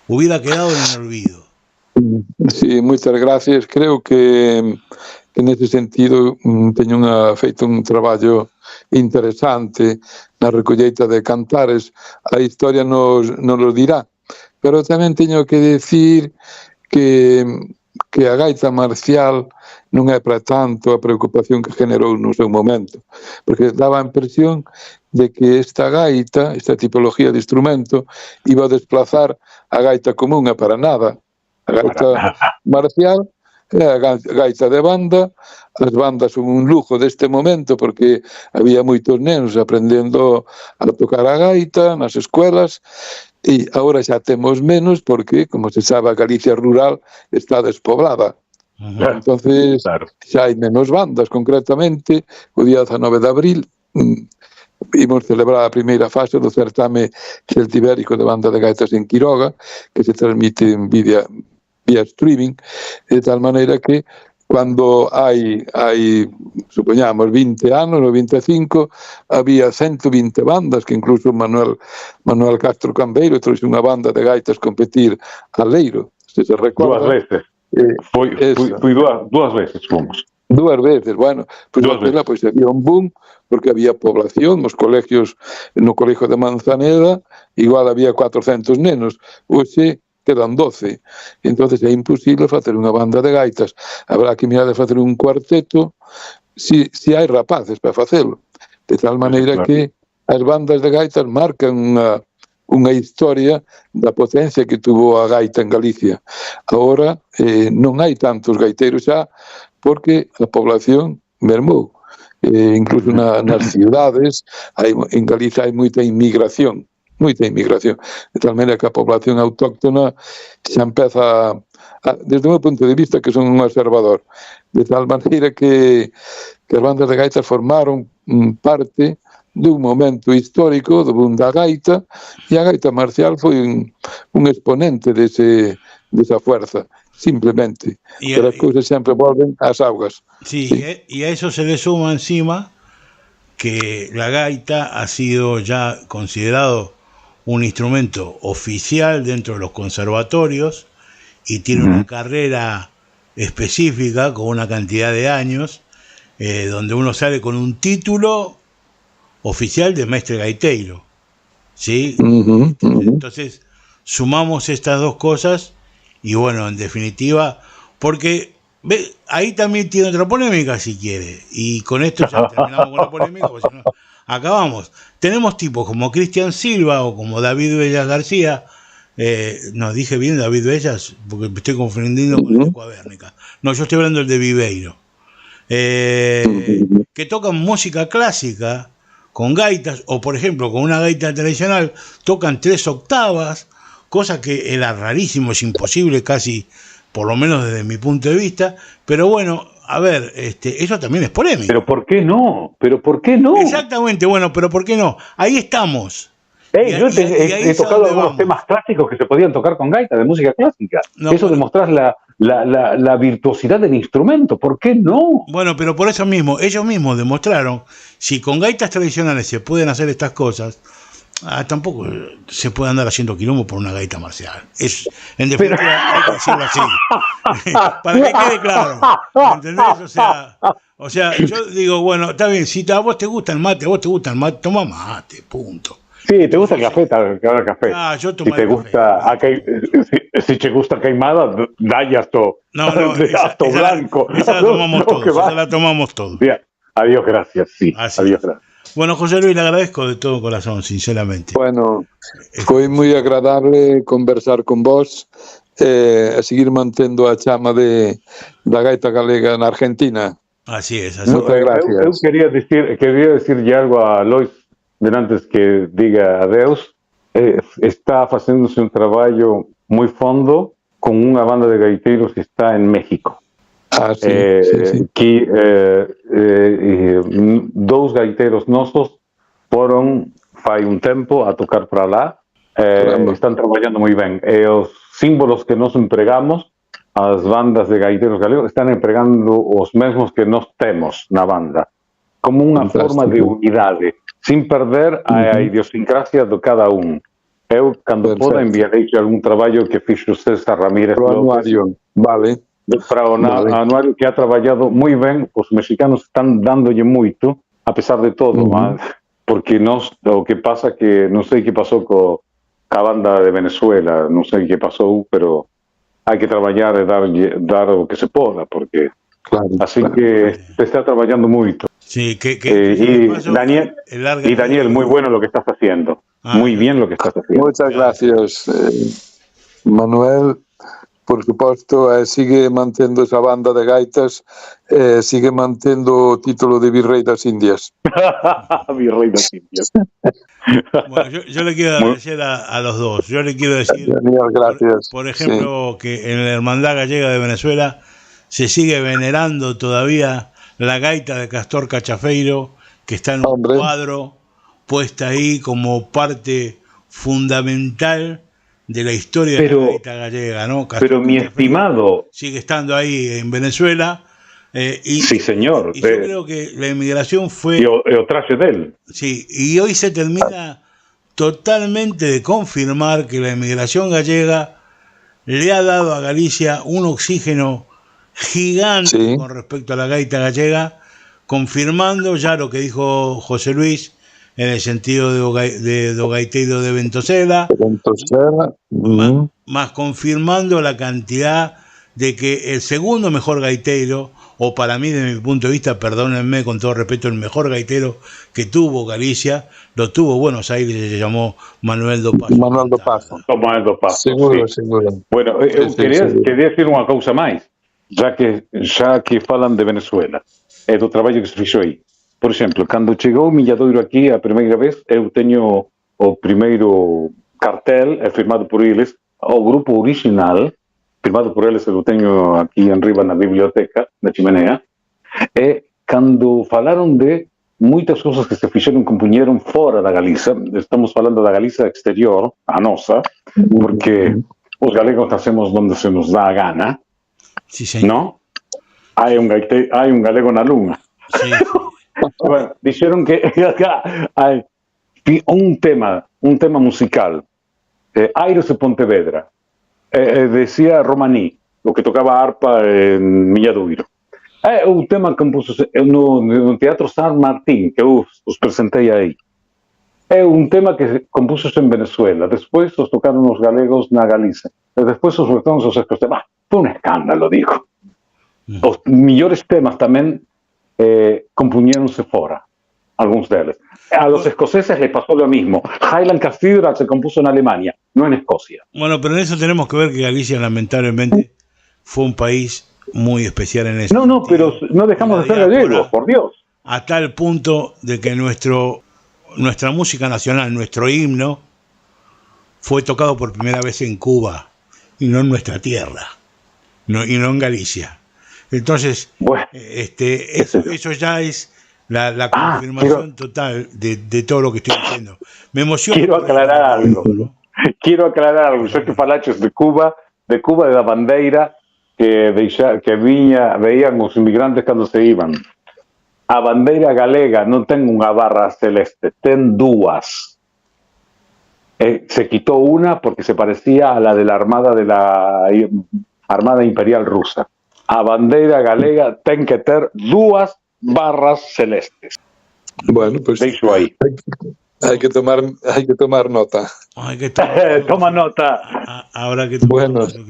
hubiera quedado en el olvido. Sí, moitas gracias. Creo que nese sentido teño feito un traballo interesante na recolleita de cantares. A historia nos dirá, pero tamén teño que decir que a gaita marcial non é para tanto a preocupación que generou no seu momento, porque daba a impresión de que esta gaita, esta tipología de instrumento, iba a desplazar a gaita común, e para nada. A gaita marcial é a gaita de banda. As bandas son un lujo deste momento, porque había moitos nenos aprendendo a tocar a gaita nas escuelas, e agora xa temos menos porque, como se sabe, a Galicia rural está despoblada. Entonces, xa hai menos bandas. Concretamente, o día 19 de abril imos celebrar a primeira fase do certame celtibérico de banda de gaitas en Quiroga, que se transmite en vía streaming, de tal maneira que cando hai supoñamos 20 anos ou 25, había 120 bandas, que incluso Manuel Castro Cambeiro trouxe unha banda de gaitas competir a Leiro, se recorda. 2 veces. Foi dúas veces, fomos. 2 veces, bueno, pois había un boom, porque había población, nos colegios, no colegio de Manzaneda, igual había 400 nenos, hoxe quedan 12, entonces é imposible facer unha banda de gaitas. Habrá que mirar de facer un cuarteto, si hai rapaces para facelo, de tal maneira que as bandas de gaitas marcan unha historia da potencia que tuvo a gaita en Galicia. Agora non hai tantos gaiteiros xa, porque a población mermou. Incluso nas ciudades, en Galicia hai moita inmigración, de tal maneira que a población autóctona xa empeza, desde o meu punto de vista, que son un observador, de tal maneira que as bandas de gaitas formaron parte dun momento histórico do boom da gaita, e a gaita marcial foi un exponente desa fuerza, simplemente. Pero as cousas sempre volven ás augas. Sí, y a eso se le suma encima que la gaita ha sido ya considerado un instrumento oficial dentro de los conservatorios y tiene una carrera específica con una cantidad de años, donde uno sale con un título oficial de maestre gaiteiro, ¿sí? Entonces sumamos estas dos cosas y bueno, en definitiva, porque ahí también tiene otra polémica si quiere, y con esto ya terminamos con la polémica, porque si no acabamos. Tenemos tipos como Cristian Silva o como David Bellas García, no, dije bien David Bellas porque me estoy confundiendo con el de Cuavérnica, no, yo estoy hablando del de Viveiro, que tocan música clásica con gaitas, o por ejemplo con una gaita tradicional tocan 3 octavas, cosa que era rarísimo, es imposible casi, por lo menos desde mi punto de vista, pero bueno, a ver, eso también es polémico. ¿Pero por qué no? Exactamente, bueno, pero ¿por qué no? Ahí estamos. Yo he tocado algunos temas clásicos que se podían tocar con gaita, de música clásica. No, eso demostrar la virtuosidad del instrumento, ¿por qué no? Bueno, pero por eso mismo, ellos mismos demostraron, si con gaitas tradicionales se pueden hacer estas cosas, tampoco se puede andar haciendo quilombo por una gaita marcial. En definitiva, hay que decirlo así. Para que quede claro. ¿Entendés? O sea, yo digo, bueno, está bien, si a vos te gusta el mate, toma mate, punto. Sí, te gusta el café, cada café. Yo tomo si te gusta queimada, dai hasta blanco. Esa la tomamos todos. Adiós, gracias. Sí, adiós, gracias. Bueno, José Luis, le agradezco de todo corazón, sinceramente. Bueno, foi moi agradable conversar con vos, a seguir mantendo a chama da gaita galega na Argentina. Así es, así Muchas es. gracias. Eu quería decirlle algo a Lois, antes que diga adeus. Está facéndose un traballo moi fondo con unha banda de gaiteiros que está en México. Sí. Que dous gaiteiros nosos foron fai un tempo a tocar para lá. Están traballando moi ben. E os símbolos que nos empregamos, as bandas de gaiteiros galegos, están empregando os mesmos que nos temos na banda, como unha forma de unidade, sin perder a idiosincrasia de cada un. Eu, cando poda, enviarei algún traballo que fixo César Ramírez López, vale, para o anuario, que ha traballado moi ben. Os mexicanos están dándolle moito, a pesar de todo, porque o que pasa que non sei que pasou ca banda de Venezuela, non sei que pasou, pero hai que traballar e dar o que se poda, porque así que se está traballando moito. Sí, y Daniel, muy bueno lo que estás haciendo. Muy bien lo que estás haciendo. Muchas gracias, Manuel. Por suposto, sigue mantendo esa banda de gaitas, sigue mantendo o título de Virrey das Indias. Virrey das Indias. Bueno, yo le quiero agradecer a los dos. Yo le quiero decir, Daniel, gracias. Por ejemplo, que en la Hermandad Gallega de Venezuela se sigue venerando todavía la gaita de Castor Cachafeiro, que está en un cuadro puesta ahí como parte fundamental de la historia de la gaita gallega, ¿no? Castor pero mi estimado sigue estando ahí en Venezuela. Sí, señor. Y yo creo que la inmigración fue... Y o traje de él. Sí, y hoy se termina totalmente de confirmar que la inmigración gallega le ha dado a Galicia un oxígeno gigante con respecto a la gaita gallega, confirmando ya lo que dijo José Luis en el sentido de do gaiteiro de Ventosela, más confirmando la cantidad de que el segundo mejor gaiteiro, o para mí, desde mi punto de vista, perdónenme con todo respeto, el mejor gaitero que tuvo Galicia, lo tuvo Buenos Aires, se llamó Manuel do Pazo. Manuel do Pazo. Seguro. Bueno, quería decir unha cousa máis, já que falan de Venezuela, e do traballo que se fixo aí. Por exemplo, cando chegou Milladoiro aquí a primeira vez, eu teño o primeiro cartel firmado por eles, o grupo original, firmado por eles, eu teño aquí enriba na biblioteca da chimenea, e cando falaron de moitas cousas que se fixeron, compuñeron fora da Galiza, estamos falando da Galiza exterior, a nosa, porque os galegos hacemos donde se nos dá a gana, ¿no? Hai un galego na luna. Sí. Bueno, dixeron que hai un tema musical, Aires de Pontevedra, decía Romaní, o que tocaba arpa en Milladoiro. É o tema que compuso no Teatro San Martín, que eu os presentei aí. É un tema que compuso en Venezuela, despois os tocaron os galegos na Galiza, e despois os botaron os escoceses. Foi un escándalo, digo. Os millores temas tamén compuñéronse fora, algúns deles. A los escoceses les pasó lo mismo. Highland Cathedral se compuso en Alemania, no en Escocia. Bueno, pero en eso tenemos que ver que Galicia lamentablemente fue un país muy especial en eso. No, pero no dejamos de ser gallegos, por Dios. A tal punto de que nuestra música nacional, nuestro himno, fue tocado por primera vez en Cuba y no en nuestra tierra, y no en Galicia. Entonces, bueno, eso ya es la confirmación total de todo lo que estoy diciendo. Me emociona. Quiero aclarar algo. ¿No? Quiero aclarar algo. Yo que falaches de Cuba, de la bandeira que veían los inmigrantes cuando se iban. A bandeira galega non ten unha barra celeste, ten dúas. Se quitó una porque se parecía a la de la Armada Imperial Rusa. A bandeira galega ten que ter dúas barras celestes. Bueno, pues deixo aí. Hay que tomar nota. Toma nota. Habrá que tomar nota.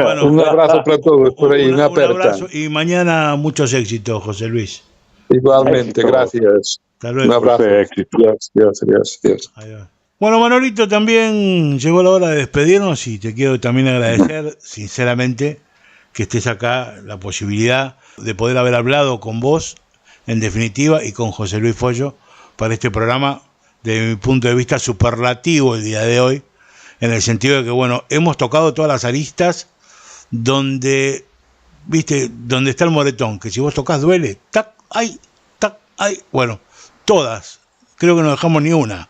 Bueno, un abrazo para todos por ahí, una aperta. Y mañana muchos éxitos, José Luis. Igualmente, gracias. Hasta luego. Un abrazo. Éxito. Dios. Adiós. Bueno, Manolito, también llegó la hora de despedirnos y te quiero también agradecer, sinceramente, que estés acá, la posibilidad de poder haber hablado con vos, en definitiva, y con José Luis Follo, para este programa, desde mi punto de vista, superlativo el día de hoy, en el sentido de que, bueno, hemos tocado todas las aristas donde, viste, donde está el moretón, que si vos tocas duele, tac, ay, bueno, todas, creo que no dejamos ni una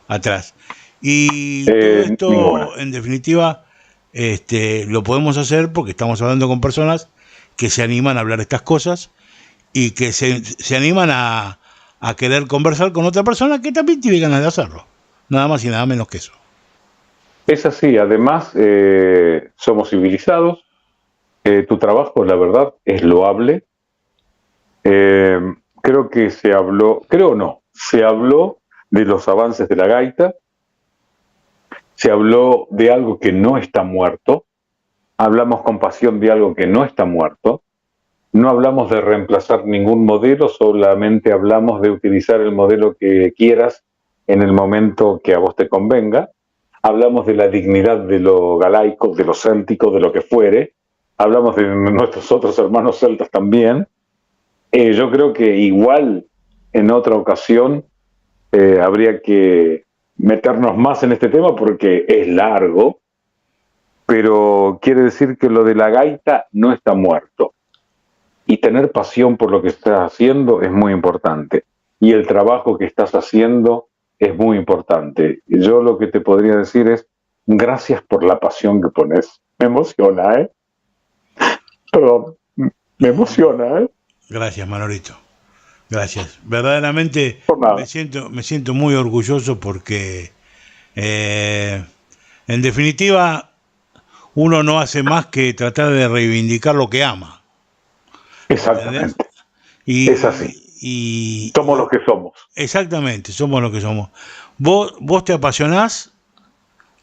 atrás. Y todo esto, ninguna. en definitiva, lo podemos hacer porque estamos hablando con personas que se animan a hablar estas cosas y que se animan a querer conversar con otra persona que también tiene ganas de hacerlo. Nada más y nada menos que eso. Es así, además somos civilizados, tu trabajo, la verdad, es loable. Creo que se habló de los avances de la gaita, se habló de algo que no está muerto, hablamos con pasión de algo que no está muerto, no hablamos de reemplazar ningún modelo, solamente hablamos de utilizar el modelo que quieras en el momento que a vos te convenga, hablamos de la dignidad de lo galaico, de lo céltico, de lo que fuere, hablamos de nuestros otros hermanos celtas también. Yo creo que igual en otra ocasión habría que meternos más en este tema porque es largo, pero quiere decir que lo de la gaita no está muerto. Y tener pasión por lo que estás haciendo es muy importante. Y el trabajo que estás haciendo es muy importante. Yo lo que te podría decir es gracias por la pasión que pones. Me emociona, ¿eh? Perdón, me emociona, ¿eh? Gracias, Manolito. Gracias. Verdaderamente me siento muy orgulloso porque, en definitiva, uno no hace más que tratar de reivindicar lo que ama. Exactamente. Es así. Y somos lo que somos. Exactamente, somos lo que somos. Vos te apasionás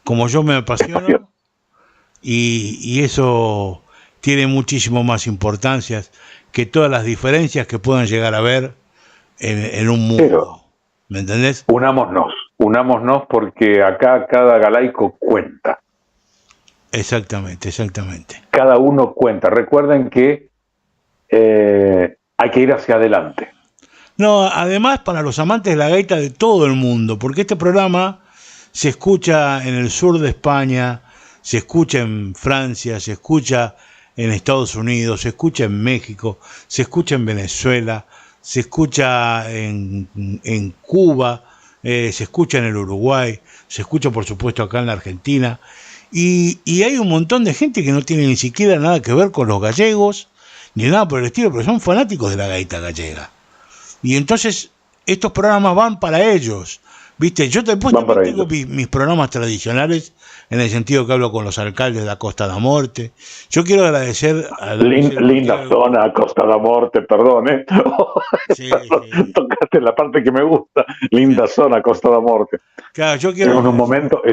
como yo me apasiono y eso tiene muchísimo más importancia que todas las diferencias que puedan llegar a haber en un mundo. Pero, ¿me entendés? Unámonos porque acá cada galaico cuenta. Exactamente. Cada uno cuenta. Recuerden que hay que ir hacia adelante. No, además para los amantes de la gaita de todo el mundo, porque este programa se escucha en el sur de España, se escucha en Francia, se escucha en Estados Unidos, se escucha en México, se escucha en Venezuela, se escucha en Cuba, se escucha en el Uruguay, se escucha por supuesto acá en la Argentina, y hay un montón de gente que no tiene ni siquiera nada que ver con los gallegos, ni nada por el estilo, pero son fanáticos de la gaita gallega. Y entonces estos programas van para ellos, ¿viste? Yo después tengo mis programas tradicionales, en el sentido que hablo con los alcaldes de la Costa da Morte. Yo quiero agradecer a linda zona, Costa da Morte, perdón, ¿eh? Sí, sí. Tocaste la parte que me gusta. Linda zona, Costa da Morte. Claro, yo quiero... En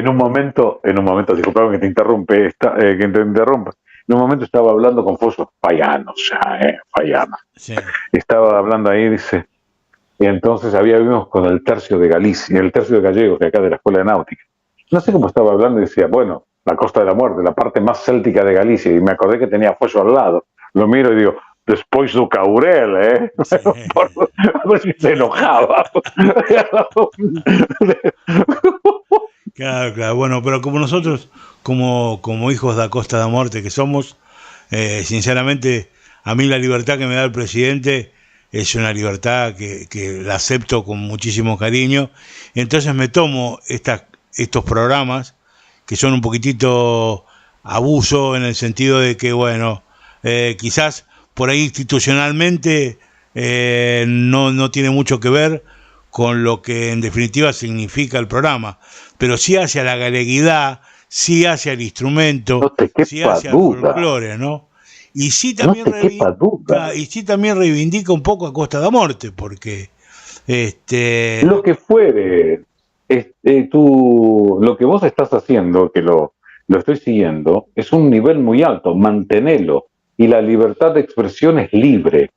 un momento, disculpame que te interrumpa. En un momento estaba hablando con Foso Payano, Payana. Sí. Estaba hablando ahí, dice, y entonces vimos con el tercio de Galicia, el tercio de gallegos de acá de la Escuela de Náutica. No sé cómo estaba hablando y decía, bueno, la Costa de la Muerte, la parte más céltica de Galicia, y me acordé que tenía Foso al lado. Lo miro y digo, después do Caurel, ¿eh? Sí. A ver si se enojaba. Claro, bueno, pero como nosotros, como hijos de la Costa da Morte que somos, sinceramente, a mí la libertad que me da el presidente es una libertad que la acepto con muchísimo cariño. Entonces me tomo estos programas que son un poquitito abuso en el sentido de que, bueno, quizás por ahí institucionalmente no tiene mucho que ver con lo que en definitiva significa el programa, pero sí hacia la galeguidad, sí hacia el instrumento, sí hacia el folclore, ¿no? Y sí también reivindica un poco a Costa da Morte, porque lo que fuere, lo que vos estás haciendo, que lo estoy siguiendo, es un nivel muy alto, mantenelo, y la libertad de expresión es libre.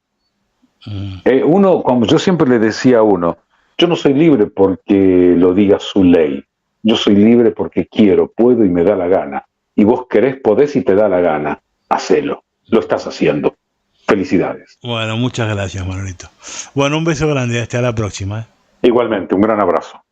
Uno, como yo siempre le decía a uno, yo no soy libre porque lo diga su ley, Yo soy libre porque quiero, puedo y me da la gana. Y vos querés, podés y te da la gana. Hacelo. Lo estás haciendo. Felicidades. Bueno, muchas gracias, Manolito. Bueno, un beso grande. Hasta la próxima. Igualmente, un gran abrazo.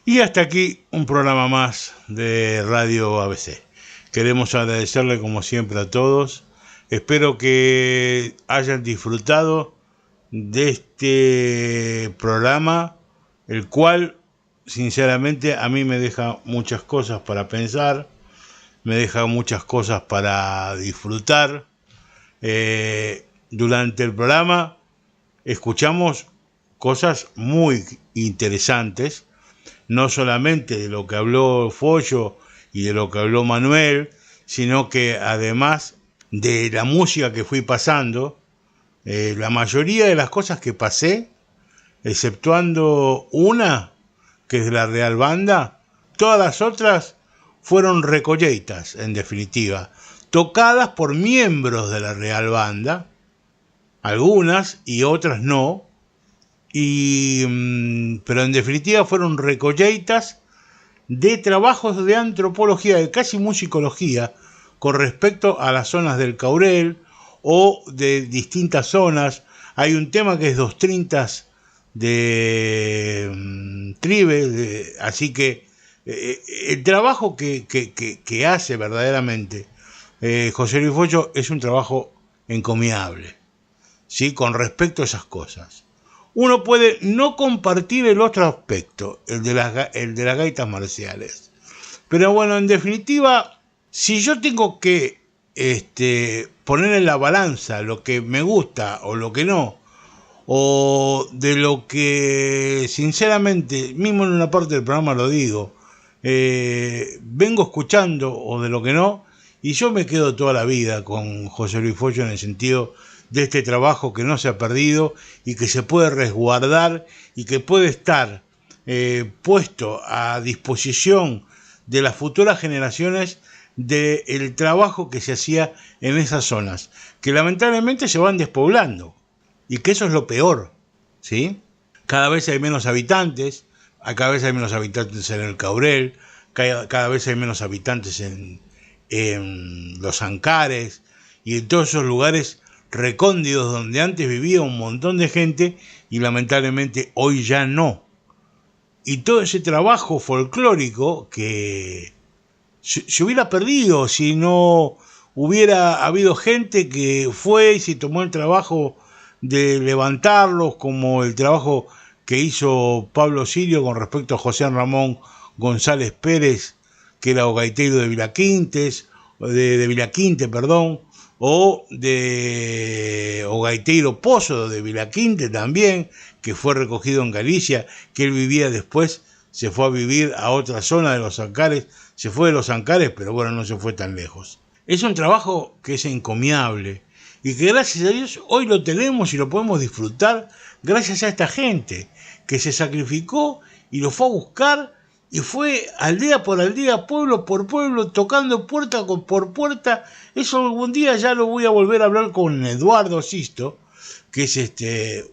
Y hasta aquí un programa más de Radio ABC. Queremos agradecerle como siempre a todos. Espero que hayan disfrutado de este programa, el cual sinceramente a mí me deja muchas cosas para pensar, me deja muchas cosas para disfrutar. Durante el programa escuchamos cosas muy interesantes, no solamente de lo que habló Follo y de lo que habló Manuel, sino que además de la música que fui pasando, la mayoría de las cosas que pasé, exceptuando una, que es de la Real Banda, todas las otras fueron recolleitas, en definitiva, tocadas por miembros de la Real Banda, algunas y otras no, pero en definitiva fueron recolleitas de trabajos de antropología, de casi musicología, con respecto a las zonas del Caurel o de distintas zonas. Hay un tema que es Dos Trintas de Tribe, así que el trabajo que hace verdaderamente José Luis Follo es un trabajo encomiable, ¿sí? Con respecto a esas cosas. Uno puede no compartir el otro aspecto, el de las gaitas marciales. Pero bueno, en definitiva, si yo tengo que poner en la balanza lo que me gusta o lo que no, o de lo que sinceramente, mismo en una parte del programa lo digo, vengo escuchando o de lo que no, y yo me quedo toda la vida con José Luis Follo en el sentido de este trabajo que no se ha perdido y que se puede resguardar y que puede estar puesto a disposición de las futuras generaciones del trabajo que se hacía en esas zonas, que lamentablemente se van despoblando y que eso es lo peor, ¿sí? Cada vez hay menos habitantes, cada vez hay menos habitantes en el Caurel, cada vez hay menos habitantes en los Ancares y en todos esos lugares recónditos donde antes vivía un montón de gente y lamentablemente hoy ya no. Y todo ese trabajo folclórico que se hubiera perdido si no hubiera habido gente que fue y se tomó el trabajo de levantarlos, como el trabajo que hizo Pablo Sirio con respecto a José Ramón González Pérez, que era o gaitero de Villaquintes, de Villaquinte, perdón, o gaitero Pozo de Villaquinte también, que fue recogido en Galicia, que él vivía después, se fue a vivir a otra zona de los Ancares, se fue de los Ancares, pero bueno, no se fue tan lejos. Es un trabajo que es encomiable y que gracias a Dios hoy lo tenemos y lo podemos disfrutar gracias a esta gente que se sacrificó y lo fue a buscar y fue aldea por aldea, pueblo por pueblo, tocando puerta por puerta. Eso algún día ya lo voy a volver a hablar con Eduardo Sisto, que es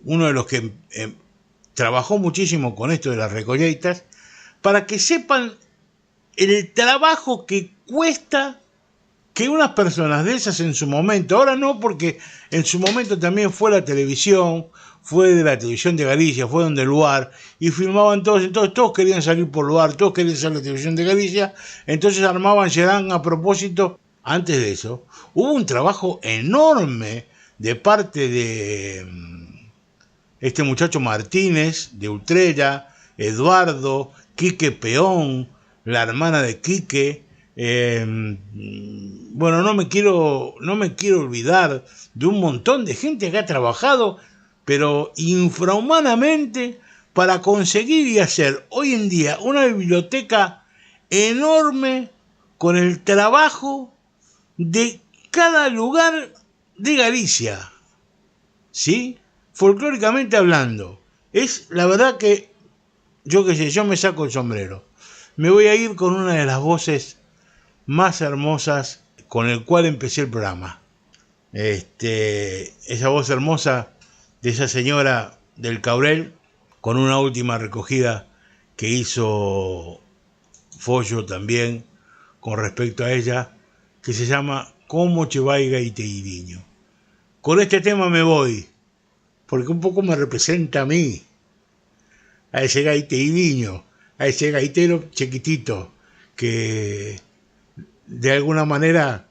uno de los que trabajó muchísimo con esto de las recolleitas, para que sepan el trabajo que cuesta que unas personas de esas en su momento, ahora no, porque en su momento también fue la televisión, fue de la televisión de Galicia, fue donde Luar, y filmaban todos, entonces todos querían salir por Luar, todos querían salir a la televisión de Galicia, entonces armaban Serán a propósito. Antes de eso, hubo un trabajo enorme de parte de este muchacho Martínez, de Utrera, Eduardo, Quique Peón, la hermana de Quique. Bueno, no me quiero olvidar de un montón de gente que ha trabajado, pero infrahumanamente, para conseguir y hacer hoy en día una biblioteca enorme con el trabajo de cada lugar de Galicia, ¿sí? Folclóricamente hablando. Es la verdad que, yo qué sé, yo me saco el sombrero. Me voy a ir con una de las voces más hermosas con el cual empecé el programa. Esa voz hermosa de esa señora del Caurel, con una última recogida que hizo Follo también con respecto a ella, que se llama Como che vai gaiteiriño. Con este tema me voy, porque un poco me representa a mí, a ese gaiteiriño, a ese gaitero chiquitito, que de alguna manera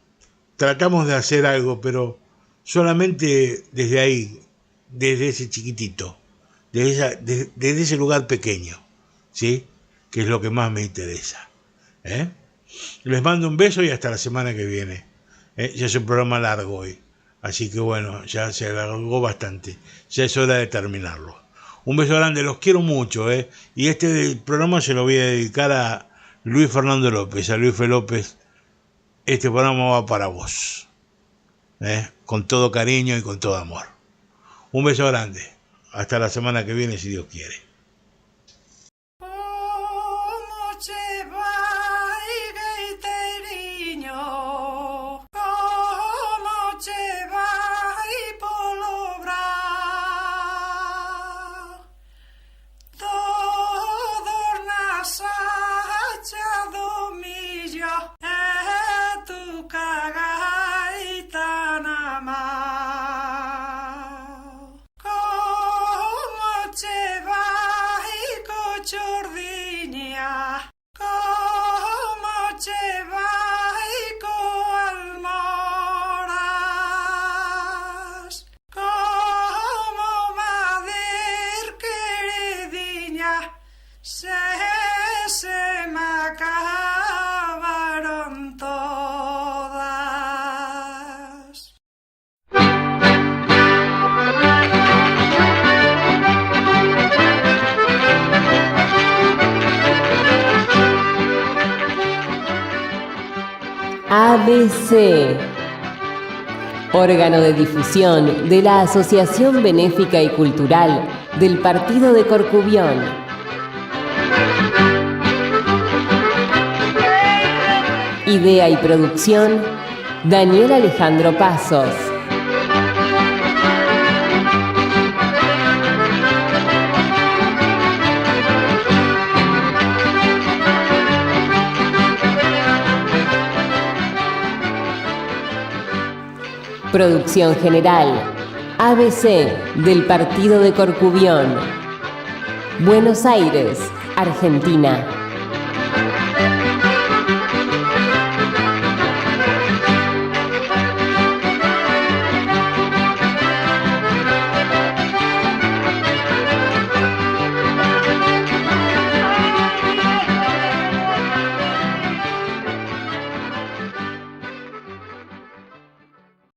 tratamos de hacer algo, pero solamente desde ahí, desde ese chiquitito, desde ese lugar pequeño, ¿sí? Que es lo que más me interesa. Les mando un beso y hasta la semana que viene. Ya es un programa largo hoy, así que bueno, ya se alargó bastante, ya es hora de terminarlo. Un beso grande, los quiero mucho, y este programa se lo voy a dedicar a Luis Fernando López, a Luis F. López. Este programa va para vos, con todo cariño y con todo amor. Un beso grande, hasta la semana que viene si Dios quiere. ABC, órgano de difusión de la Asociación Benéfica y Cultural del Partido de Corcubión. Idea y producción, Daniel Alejandro Pasos. Producción general, ABC del Partido de Corcubión. Buenos Aires, Argentina.